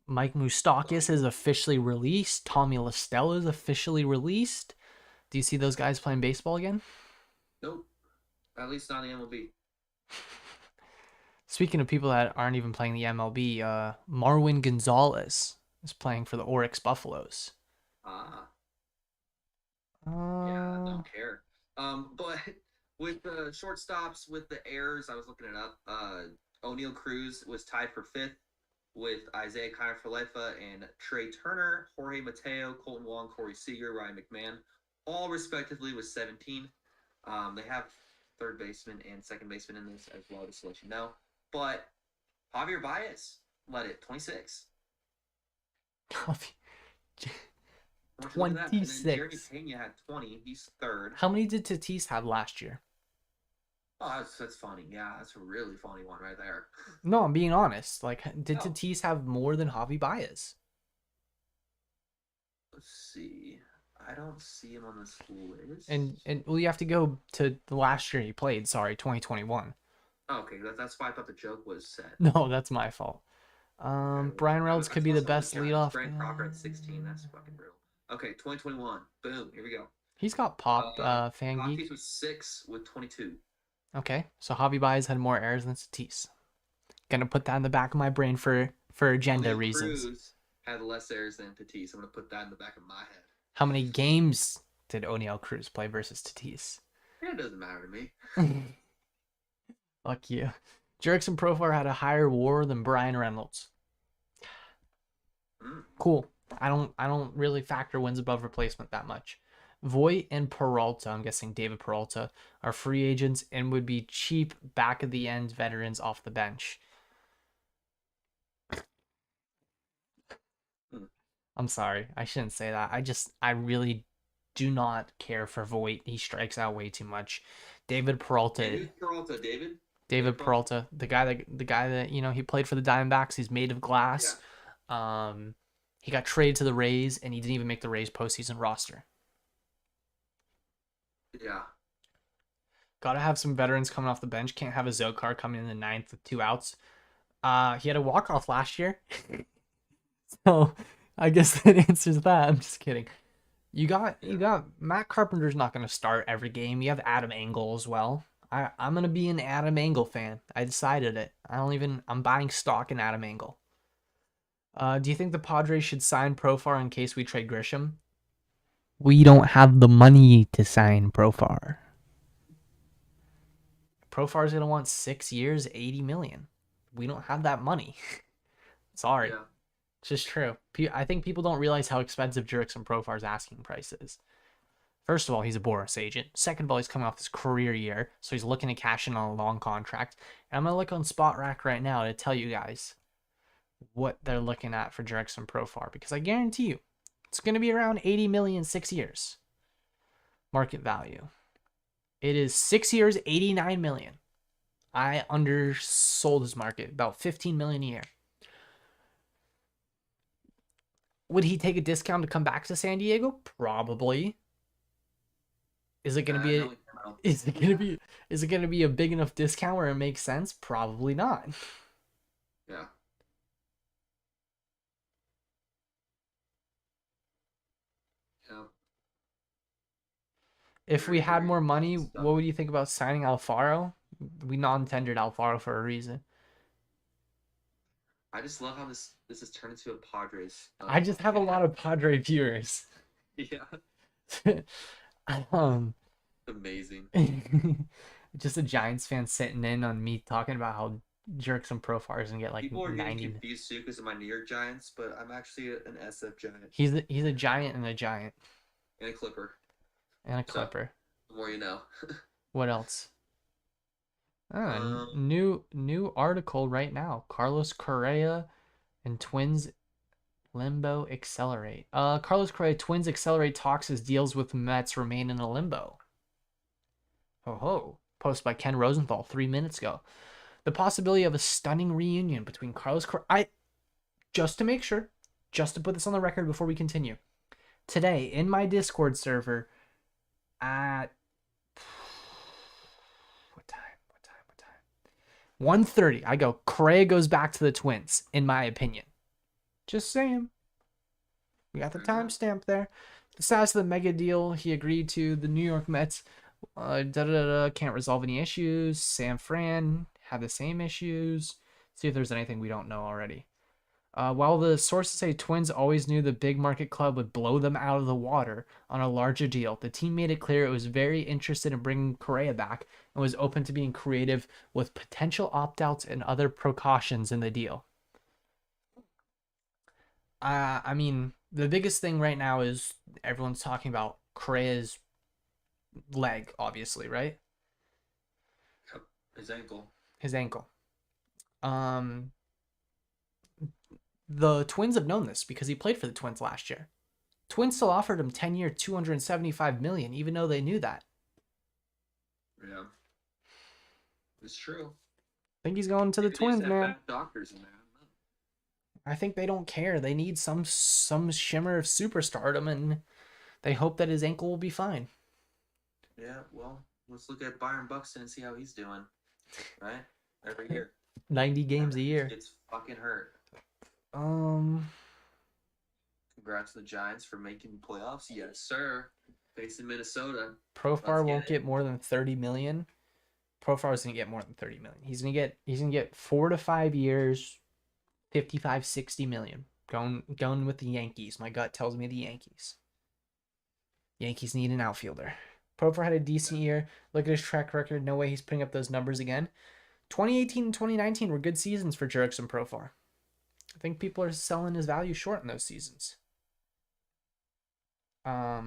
Mike Moustakas is officially released. Tommy La Stella is officially released. Do you see those guys playing baseball again? Nope. At least not in the MLB. Speaking of people that aren't even playing the MLB, Marwin Gonzalez is playing for the Oryx Buffaloes. Yeah, I don't care. But with the shortstops, with the errors, I was looking it up. O'Neal Cruz was tied for 5th with Isaiah Kiner-Falefa and Treaturner, Jorge Mateo, Colton Wong, Corey Seager, Ryan McMahon, all respectively with 17. They have third baseman and second baseman in this as well, just to let you know. But Javier Baez led it, 26. How much you look at that? And then Jeremy 26. Pena had 20. He's third. How many did Tatis have last year? Oh, that's funny. Yeah, that's a really funny one right there. No, I'm being honest. Like, did No. Tatis have more than Javi Baez? Let's see. I don't see him on this list. And well, you have to go to the last year he played. Sorry, 2021. Oh, okay, that's why I thought the joke was set. No, that's my fault. Okay, Brian Reynolds could be the best leadoff. Brent Crawford at 16. That's fucking real. Okay, 2021. Boom. Here we go. He's got pop. Fan Tatis geek. was 6 with 22. Okay, so Javi Baez had more errors than Tatis. Gonna put that in the back of my brain for agenda Oneil reasons. Cruz had less errors than Tatis. I'm gonna put that in the back of my head. How many games did Oneil Cruz play versus Tatis? Yeah, it doesn't matter to me. Fuck you. Jurickson Profar had a higher WAR than Brian Reynolds. Cool. I don't really factor wins above replacement that much. Voit and Peralta, I'm guessing David Peralta, are free agents and would be cheap back of the end veterans off the bench. I'm sorry. I shouldn't say that. I really do not care for Voit. He strikes out way too much. David Peralta. David Peralta, the guy that he played for the Diamondbacks. He's made of glass. Yeah. He got traded to the Rays, and he didn't even make the Rays postseason roster. Yeah. Gotta have some veterans coming off the bench. Can't have a Zokar coming in the 9th with 2 outs. He had a walk-off last year. So I guess that answers that. I'm just kidding. You got Matt Carpenter's not gonna start every game. You have Adam Engel as well. I'm gonna be an Adam Engel fan. I decided it. I'm buying stock in Adam Engel. Do you think the Padres should sign Profar in case we trade Grisham? We don't have the money to sign Profar. Profar's gonna want 6 years, $80 million. We don't have that money. Sorry. Yeah. It's just true. I think people don't realize how expensive Jurickson Profar's asking price is. First of all, he's a Boris agent. Second of all, he's coming off his career year, so he's looking to cash in on a long contract. And I'm going to look on Spot Rack right now to tell you guys what they're looking at for Jurickson Profar, because I guarantee you, it's going to be around $80 million 6 years. Market value. It is 6 years, $89 million. I undersold his market, about $15 million a year. Would he take a discount to come back to San Diego? Probably. Is it going to be a big enough discount where it makes sense? Probably not. Yeah. Yeah. If we had more money, what would you think about signing Alfaro? We non-tendered Alfaro for a reason. I just love how this has turned into a Padres. I just have a lot of Padre viewers. Yeah. Amazing. Just a Giants fan sitting in on me talking about how Jurickson Profar is gonna get like people are 90. Getting confused too because of my New York Giants, but I'm actually an SF Giant. He's a Giant and a Giant. And a Clipper. And a Clipper. So, the more you know. What else? New article right now. Carloscorrea and Twins limbo accelerate. Carloscorrea, Twins accelerate talks as deals with Mets remain in a limbo. Post by Ken Rosenthal 3 minutes ago. The possibility of a stunning reunion between Carloscorrea. Just to make sure, just to put this on the record before we continue. Today in my Discord server at 1:30, I go, Correa goes back to the Twins, in my opinion. Just saying. We got the timestamp there. The status of the mega deal he agreed to, the New York Mets can't resolve any issues. San Fran had the same issues. See if there's anything we don't know already. While the sources say Twins always knew the big market club would blow them out of the water on a larger deal, the team made it clear it was very interested in bringing Correa back and was open to being creative with potential opt-outs and other precautions in the deal. I mean, the biggest thing right now is everyone's talking about Correa's leg, obviously, right? His ankle. His ankle. the Twins have known this because he played for the Twins last year. Twins still offered him 10-year, $275 million, even though they knew that. Yeah, it's true. I think he's going to the Maybe they just Twins, have man. bad doctors in there. I don't know. I think they don't care. They need some shimmer of superstardom, and they hope that his ankle will be fine. Yeah, well, let's look at Byron Buxton and see how he's doing. Right, every year. 90 games a year. It's fucking hurt. Congrats to the Giants for making playoffs. Yes, sir. Facing Minnesota. Profar won't get more than 30 million. Profar is going to get more than 30 million. He's going to get 4 to 5 years, 55, 60 million. Going with the Yankees. My gut tells me the Yankees. Yankees need an outfielder. Profar had a decent year. Look at his track record. No way he's putting up those numbers again. 2018 and 2019 were good seasons for Jurickson Profar. I think people are selling his value short in those seasons. I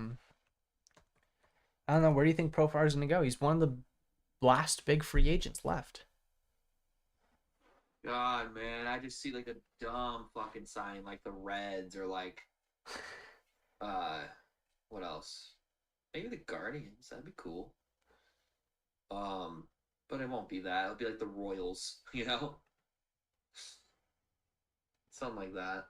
don't know. Where do you think Profar is going to go? He's one of the last big free agents left. God, man, I just see like a dumb fucking sign, like the Reds or like, what else? Maybe the Guardians. That'd be cool. But it won't be that. It'll be like the Royals, you know, something like that.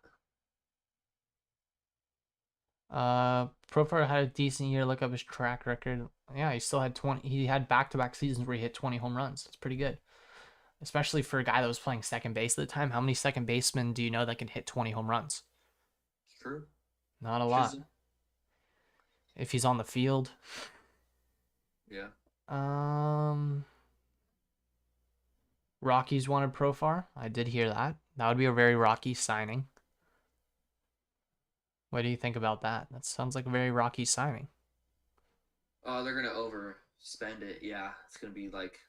Profar had a decent year. Look up his track record. Yeah, he still had 20. He had back-to-back seasons where he hit 20 home runs. That's pretty good, especially for a guy that was playing second base at the time. How many second basemen do you know that can hit 20 home runs? It's true. Not a lot. If he's on the field. Yeah. Rockies wanted Profar. I did hear that. That would be a very Rocky signing. What do you think about that? That sounds like a very Rocky signing. Oh, they're gonna overspend it. Yeah, it's gonna be like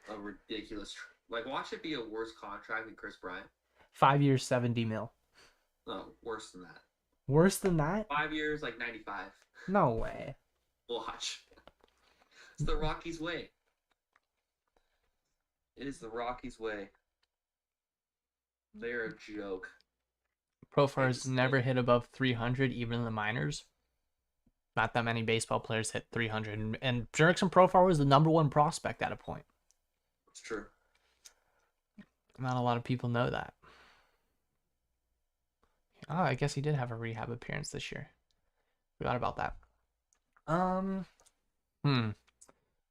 a ridiculous. Like, watch it be a worse contract than Chris Bryant. 5 years, 70 mil. No, worse than that. Worse than that? 5 years, like 95. No way. Watch. It's the Rockies' way. It is the Rockies' way. They're a joke. Profar's never hit above 300, even in the minors. Not that many baseball players hit 300. And Jurickson Profar was the number one prospect at a point. It's true. Not a lot of people know that. Oh, I guess he did have a rehab appearance this year. Forgot about that.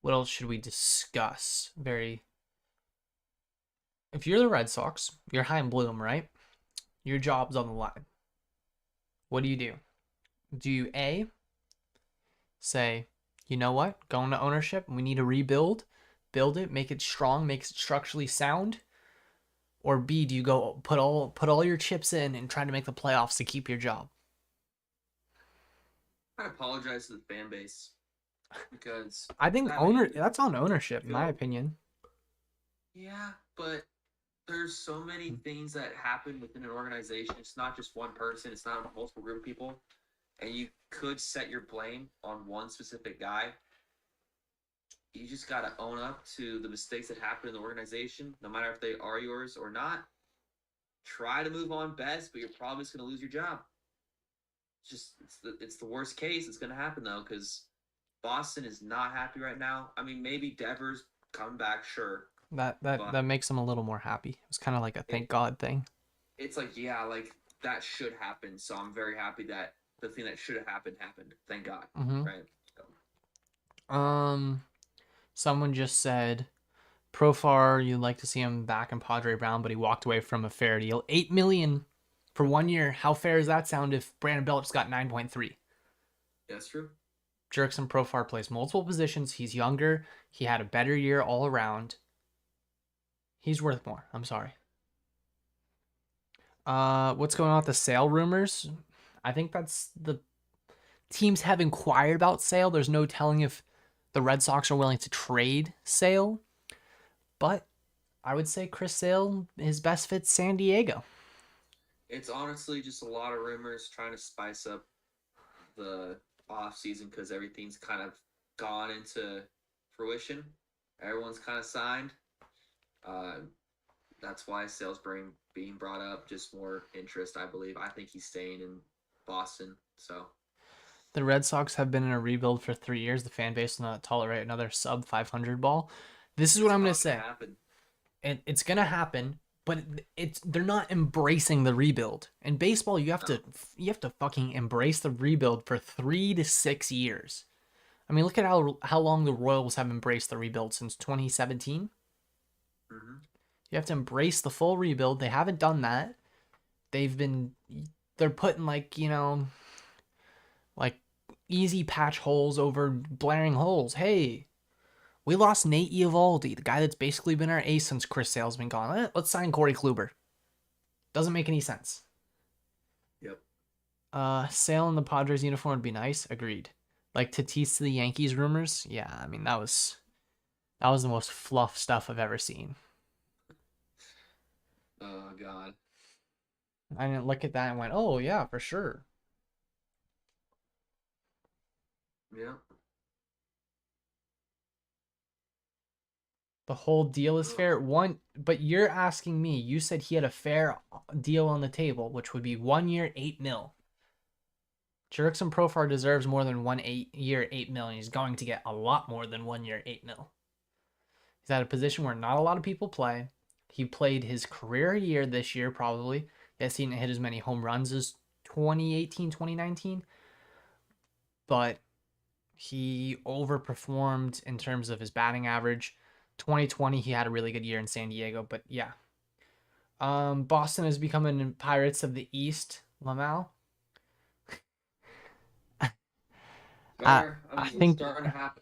What else should we discuss? If you're the Red Sox, you're high and bloom, right? Your job's on the line. What do? Do you A, say, you know what? Going to ownership, we need to rebuild, build it, make it strong, make it structurally sound? Or B, do you go put all your chips in and try to make the playoffs to keep your job? I apologize to the fan base because I think that's on ownership, in my opinion. Yeah, but there's so many things that happen within an organization. It's not just one person. It's not a multiple group of people. And you could set your blame on one specific guy. You just got to own up to the mistakes that happen in the organization, no matter if they are yours or not. Try to move on best, but you're probably just going to lose your job. It's the worst case. It's going to happen, though, because Boston is not happy right now. I mean, maybe Devers coming back, sure. That makes them a little more happy. It's kind of like a thank God thing. It's like, yeah, like that should happen. So I'm very happy that the thing that should have happened happened. Thank God. Mm-hmm. Right. Someone just said, Profar, you'd like to see him back in Padre Brown, but he walked away from a fair deal. $8 million for 1 year. How fair does that sound if Brandon Bellick's got 9.3? That's true. Jurickson Profar plays multiple positions. He's younger. He had a better year all around. He's worth more. I'm sorry. What's going on with the Sale rumors? I think that's the teams have inquired about Sale. There's no telling if the Red Sox are willing to trade Sale. But I would say Chris Sale, his best fit's San Diego. It's honestly just a lot of rumors trying to spice up the offseason because everything's kind of gone into fruition. Everyone's kind of signed. that's why sales being brought up. Just more interest, I believe. I think he's staying in Boston. So The Red Sox have been in a rebuild for 3 years. The fan base will not tolerate another sub 500 ball. This is what I'm going to say. Happen. It's going to happen, but they're not embracing the rebuild. In baseball, you have to fucking embrace the rebuild for 3 to 6 years. I mean, look at how long the Royals have embraced the rebuild since 2017. Mm-hmm. You have to embrace the full rebuild. They haven't done that. They're putting like easy patch holes over blaring holes. Hey, we lost Nate Eovaldi, the guy that's basically been our ace since Chris Sale's been gone. Let's sign Corey Kluber. Doesn't make any sense. Yep. Sale in the Padres uniform would be nice. Agreed. Like Tatis to the Yankees rumors. Yeah, I mean that was the most fluff stuff I've ever seen. Oh God. I didn't look at that and went, oh yeah, for sure. Yeah. The whole deal is fair. But you're asking me. You said he had a fair deal on the table, which would be 1 year, $8 million. Jurickson Profar deserves more than 1 year, $8 million. He's going to get a lot more than 1 year, $8 million. He's at a position where not a lot of people play. He played his career year this year, probably. He hasn't hit as many home runs as 2018, 2019. But he overperformed in terms of his batting average. 2020, he had a really good year in San Diego, but yeah. Boston is becoming Pirates of the East, Lamal. I think it's starting to happen.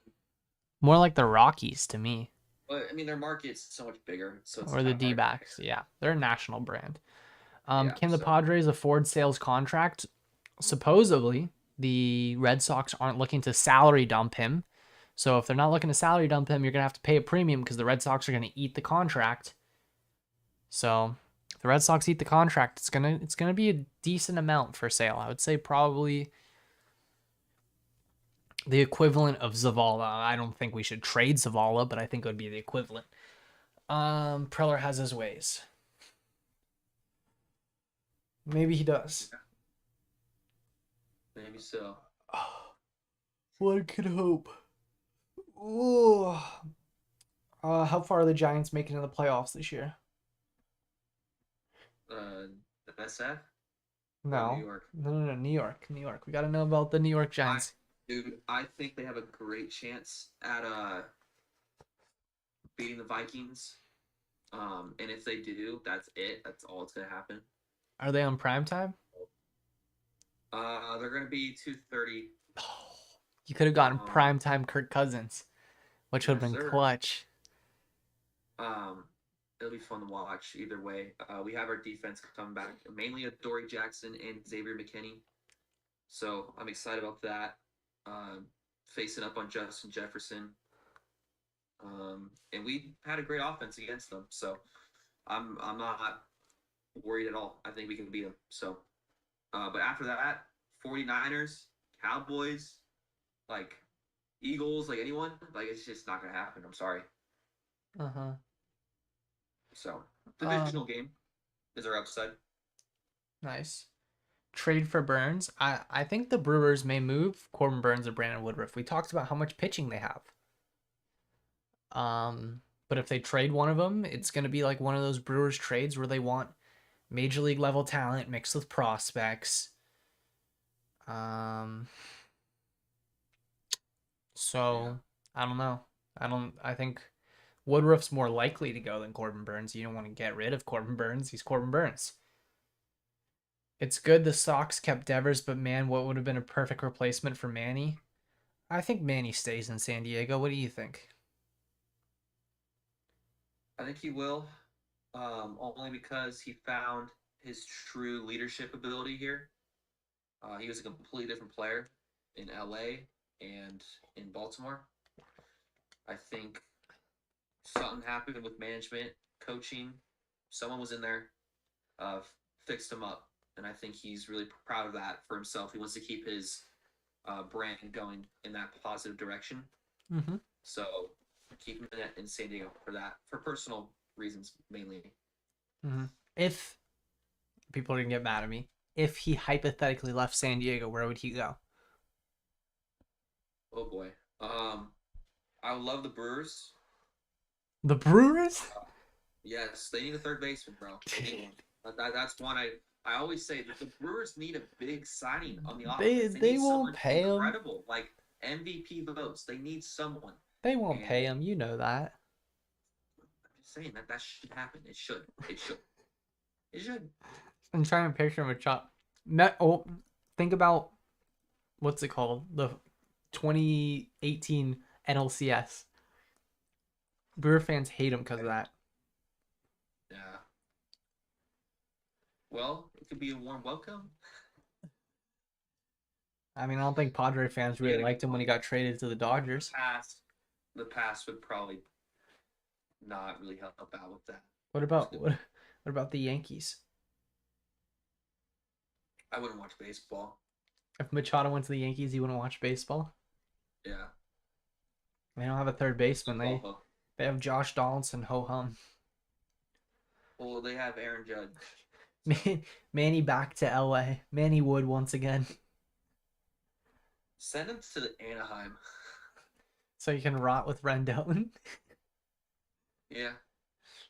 More like the Rockies to me. But I mean, their market's so much bigger, so it's Or the D-backs, yeah. They're a national brand. Can the Padres afford Sale's contract? Supposedly, the Red Sox aren't looking to salary dump him. So if they're not looking to salary dump him, you're going to have to pay a premium because the Red Sox are going to eat the contract. So if the Red Sox eat the contract, it's gonna be a decent amount for Sale. I would say probably the equivalent of Zavala. I don't think we should trade Zavala, but I think it would be the equivalent. Preller has his ways. Maybe he does. Maybe so. One could hope. Ooh. How far are the Giants making in the playoffs this year? SF? No. New York. No. New York. We got to know about the New York Giants. I think they have a great chance at beating the Vikings. And if they do, that's it. That's all that's gonna happen. Are they on prime time? They're gonna be 2:30. You could have gotten prime time Kirk Cousins, which would have been clutch. It'll be fun to watch either way. We have our defense coming back, mainly a Dory Jackson and Xavier McKinney. So I'm excited about that. Facing up on Justin Jefferson. And we had a great offense against them. So I'm not worried at all. I think we can beat them. So, but after that, 49ers, Cowboys, like Eagles, like anyone, like it's just not going to happen. I'm sorry. Uh-huh. So, divisional game is our upside. Nice. Trade for Burns. I think the Brewers may move Corbinburnes or Brandon Woodruff. We talked about how much pitching they have. But if they trade one of them, it's going to be like one of those Brewers trades where they want major league level talent mixed with prospects. So I don't know. I think Woodruff's more likely to go than Corbinburnes. You don't want to get rid of Corbinburnes. He's Corbinburnes. It's good the Sox kept Devers, but man, what would have been a perfect replacement for Manny? I think Manny stays in San Diego. What do you think? I think he will, only because he found his true leadership ability here. He was a completely different player in LA and in Baltimore. I think something happened with management, coaching. Someone was in there, fixed him up. And I think he's really proud of that for himself. He wants to keep his brand going in that positive direction. Mm-hmm. So keep him in San Diego for that, for personal reasons mainly. If people are gonna get mad at me, if he hypothetically left San Diego, where would he go? Oh boy. I would love the Brewers. The Brewers? Yes, they need a third baseman, bro. They need one. That's one I always say that the Brewers need a big signing on the offense. They need won't someone pay him. incredible, like MVP votes. They need someone. They won't pay him. You know that. I'm just saying that should happen. It should. It should. It should. I'm trying to picture him a chop. Think about what's it called? The 2018 NLCS. Brewer fans hate him because of that. Yeah. Well, it could be a warm welcome. I mean, I don't think Padre fans really liked him when he got traded to the Dodgers. The past would probably not really help out with that. What about the Yankees? I wouldn't watch baseball. If Machado went to the Yankees, he wouldn't watch baseball. Yeah. They don't have a third baseman. They have Josh Donaldson, ho hum. Well, they have Aaron Judge. Manny back to LA. Manny Wood once again. Send him to the Anaheim. So you can rot with Rendon. Yeah.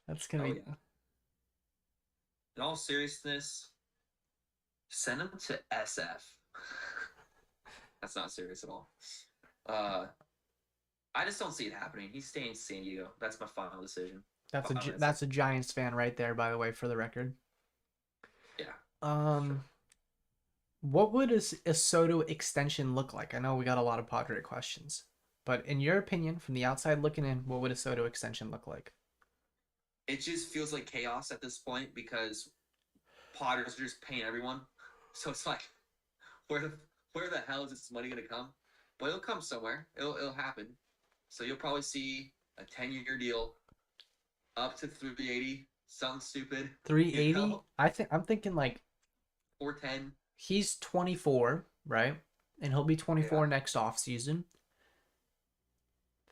That's gonna be. Yeah. In all seriousness, send him to SF. That's not serious at all. I just don't see it happening. He's staying in San Diego. That's my final decision. That's a Giants fan right there, by the way, for the record. Yeah. What would a Soto extension look like? I know we got a lot of Padre questions, but in your opinion, from the outside looking in, what would a Soto extension look like? It just feels like chaos at this point because Padres are just paying everyone. So it's like, where the hell is this money gonna come? But it'll come somewhere. It'll happen. So you'll probably see a 10-year deal up to 380. Something stupid. 380? You know? I'm thinking like 410. He's 24, right? And he'll be 24 next offseason.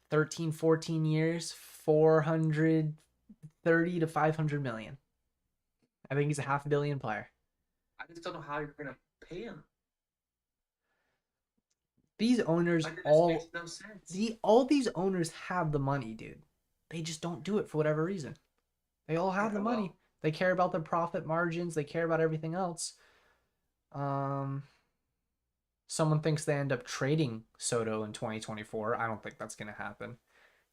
13, 14 years, 430 to 500 million. I think he's a $500 million player. I just don't know how you're gonna pay him. These owners Makes no sense. all these owners have the money, dude. They just don't do it for whatever reason. They all have the money. Well, they care about their profit margins. They care about everything else. Someone thinks they end up trading Soto in 2024. I don't think that's gonna happen.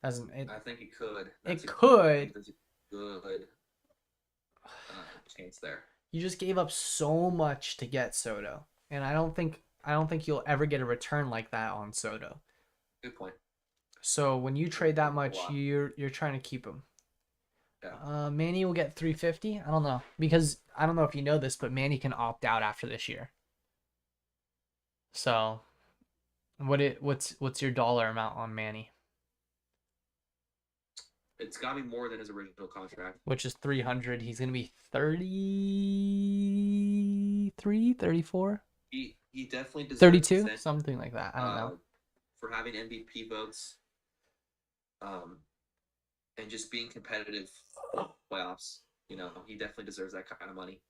I think it could. It could. There's a good chance there. You just gave up so much to get Soto, and I don't think you'll ever get a return like that on Soto. Good point. So when you trade that much, you're trying to keep him. Yeah. Manny will get 350. I don't know, because I don't know if you know this, but Manny can opt out after this year. So, what's your dollar amount on Manny? It's got to be more than his original contract, Which is 300. He's gonna be 33, 34, He definitely deserves 32, it, something like that. I don't know. for having MVP votes, and just being competitive playoffs. You know, he definitely deserves that kind of money.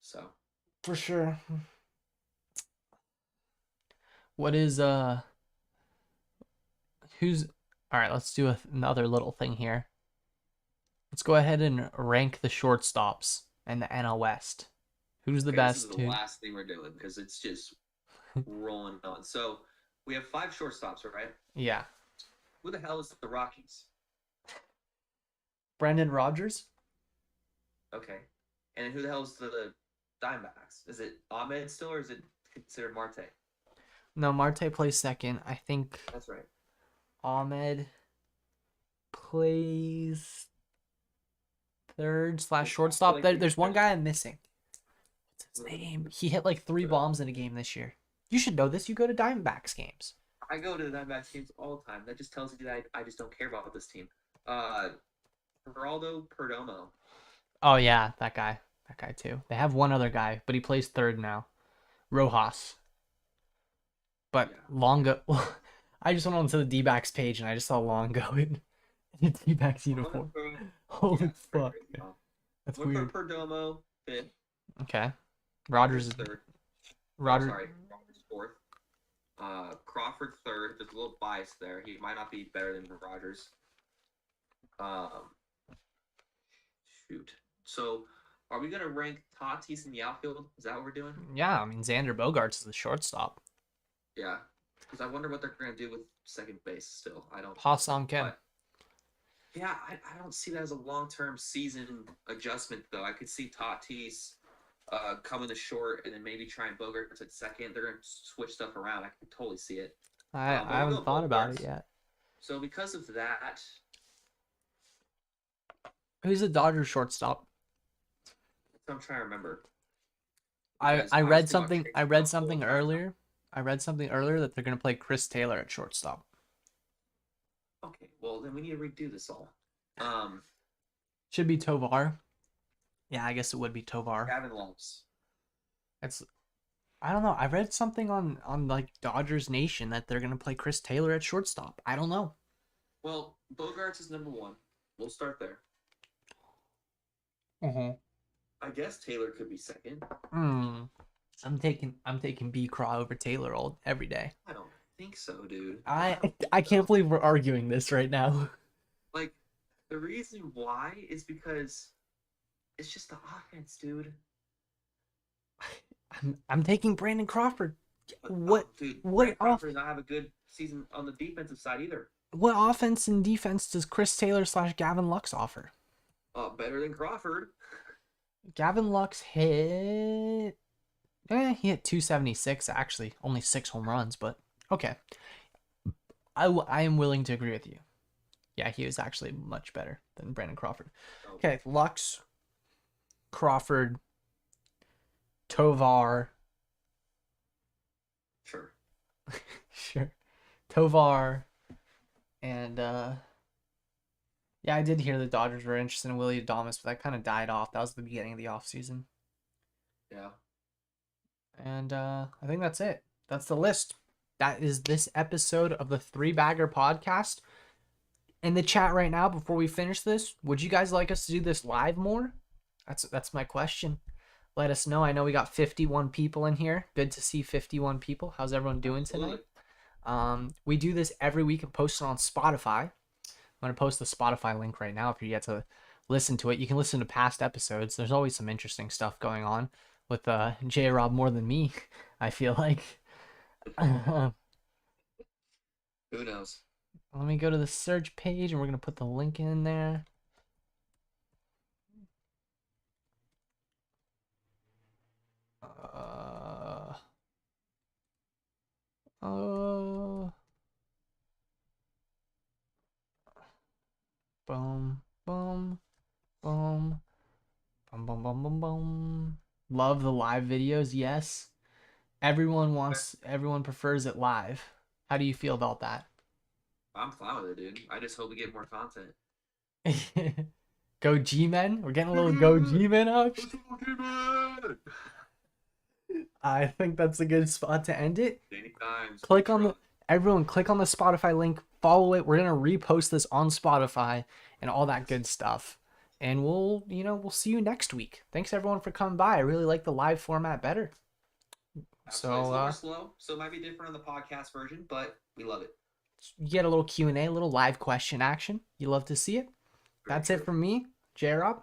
So For sure. What is who's all right? Let's do another little thing here. Let's go ahead and rank the shortstops in the NL West. Who's the best? This is the last thing we're doing because it's just rolling on. So we have 5 shortstops, right? Yeah. Who the hell is the Rockies? Brendan Rodgers. Okay. And then who the hell is the Diamondbacks? Is it Ahmed still, or is it considered Marte? No, Marte plays second. I think That's right. Ahmed plays third / shortstop. There's one guy I'm missing. What's his name? He hit like 3 bombs in a game this year. You should know this. You go to Diamondbacks games. I go to the Diamondbacks games all the time. That just tells you that I just don't care about this team. Geraldo Perdomo. Oh yeah, that guy. That guy too. They have one other guy, but he plays third now. Rojas. But Longo, I just went onto the D-backs page and I just saw Longo in a D-backs uniform. Holy fuck. That's I'm gonna weird. put Perdomo fifth. Okay. Rogers is third. Roger. Sorry, Rogers fourth. Crawford third. There's a little bias there. He might not be better than Rogers. Shoot. So, are we gonna rank Tatis in the outfield? Is that what we're doing? Yeah, I mean Xander Bogaerts is the shortstop. Yeah. Because I wonder what they're gonna do with second base. Still, I don't. Ha-Sung Kim. But, yeah, I don't see that as a long-term season adjustment though. I could see Tatis coming to short and then maybe trying Bogaerts at second. They're gonna switch stuff around. I can totally see it. I haven't thought about it yet. So because of that, Who's the Dodgers shortstop? I'm trying to remember. I read something earlier. I read something earlier that they're gonna play Chris Taylor at shortstop. Okay, well then we need to redo this all. Should be Tovar. Yeah, I guess it would be Tovar. Gavin Lux. I don't know. I read something on like Dodgers Nation that they're gonna play Chris Taylor at shortstop. I don't know. Well, Bogaerts is number 1. We'll start there. I guess Taylor could be second. I'm taking B Craw over Taylor every day. I don't think so, dude. I can't believe we're arguing this right now. Like, the reason why is because it's just the offense, dude. I'm taking Brandon Crawford. Dude, Brandon Crawford does not have a good season on the defensive side either. What offense and defense does Chris Taylor / Gavin Lux offer? Better than Crawford. Gavin Lux hit... he hit 276, actually. Only 6 home runs, but okay. I am willing to agree with you. Yeah, he was actually much better than Brandon Crawford. Okay, Lux, Crawford, Tovar. Sure. Sure. Tovar. And, yeah, I did hear the Dodgers were interested in Willie Adames, but that kind of died off. That was the beginning of the offseason. Yeah. And I think that's it. That's the list. That is this episode of the Three Bagger Podcast. In the chat right now, before we finish this, would you guys like us to do this live more? That's my question. Let us know. I know we got 51 people in here. Good to see 51 people. How's everyone doing tonight? We do this every week and post it on Spotify. I'm going to post the Spotify link right now if you get to listen to it. You can listen to past episodes. There's always some interesting stuff going on with J-Rob more than me, I feel like. Who knows? Let me go to the search page and we're going to put the link in there. Boom, boom, boom, boom, boom, boom, boom, boom. Love the live videos, yes. Everyone prefers it live. How do you feel about that? I'm fine with it, dude. I just hope we get more content. Go G-Men? We're getting a little Go G-Men up. I think that's a good spot to end it. Everyone click on the Spotify link, follow it. We're going to repost this on Spotify and all that good stuff. And we'll see you next week. Thanks everyone for coming by. I really like the live format better. So it's a little slow, so it might be different on the podcast version, but we love it. You get a little Q&A, a little live question action. You love to see it. That's it from me, J-Rob.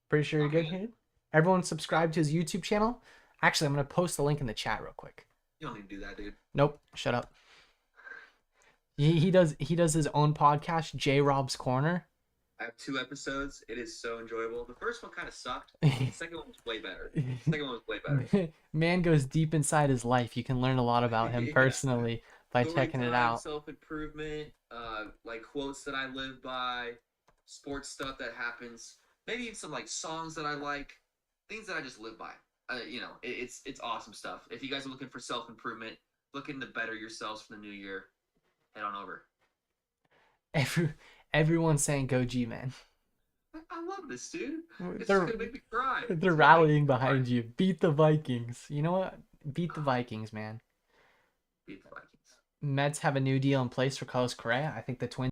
Pretty sure you're good here. Everyone subscribe to his YouTube channel. Actually, I'm going to post the link in the chat real quick. You don't need to do that, dude. Nope. Shut up. He does his own podcast, J-Rob's Corner. I have 2 episodes. It is so enjoyable. The first one kind of sucked. The second one was way better. Man goes deep inside his life. You can learn a lot about him personally by checking it out. Self-improvement, like quotes that I live by, sports stuff that happens, maybe even some like songs that I like, things that I just live by. It's awesome stuff. If you guys are looking for self-improvement, looking to better yourselves for the new year, head on over. Everyone's saying go G-Man. I love this, dude. It's just gonna make me cry. They're rallying behind you. Beat the Vikings. You know what? Beat the Vikings, man. Beat the Vikings. Mets have a new deal in place for Carloscorrea. I think the Twins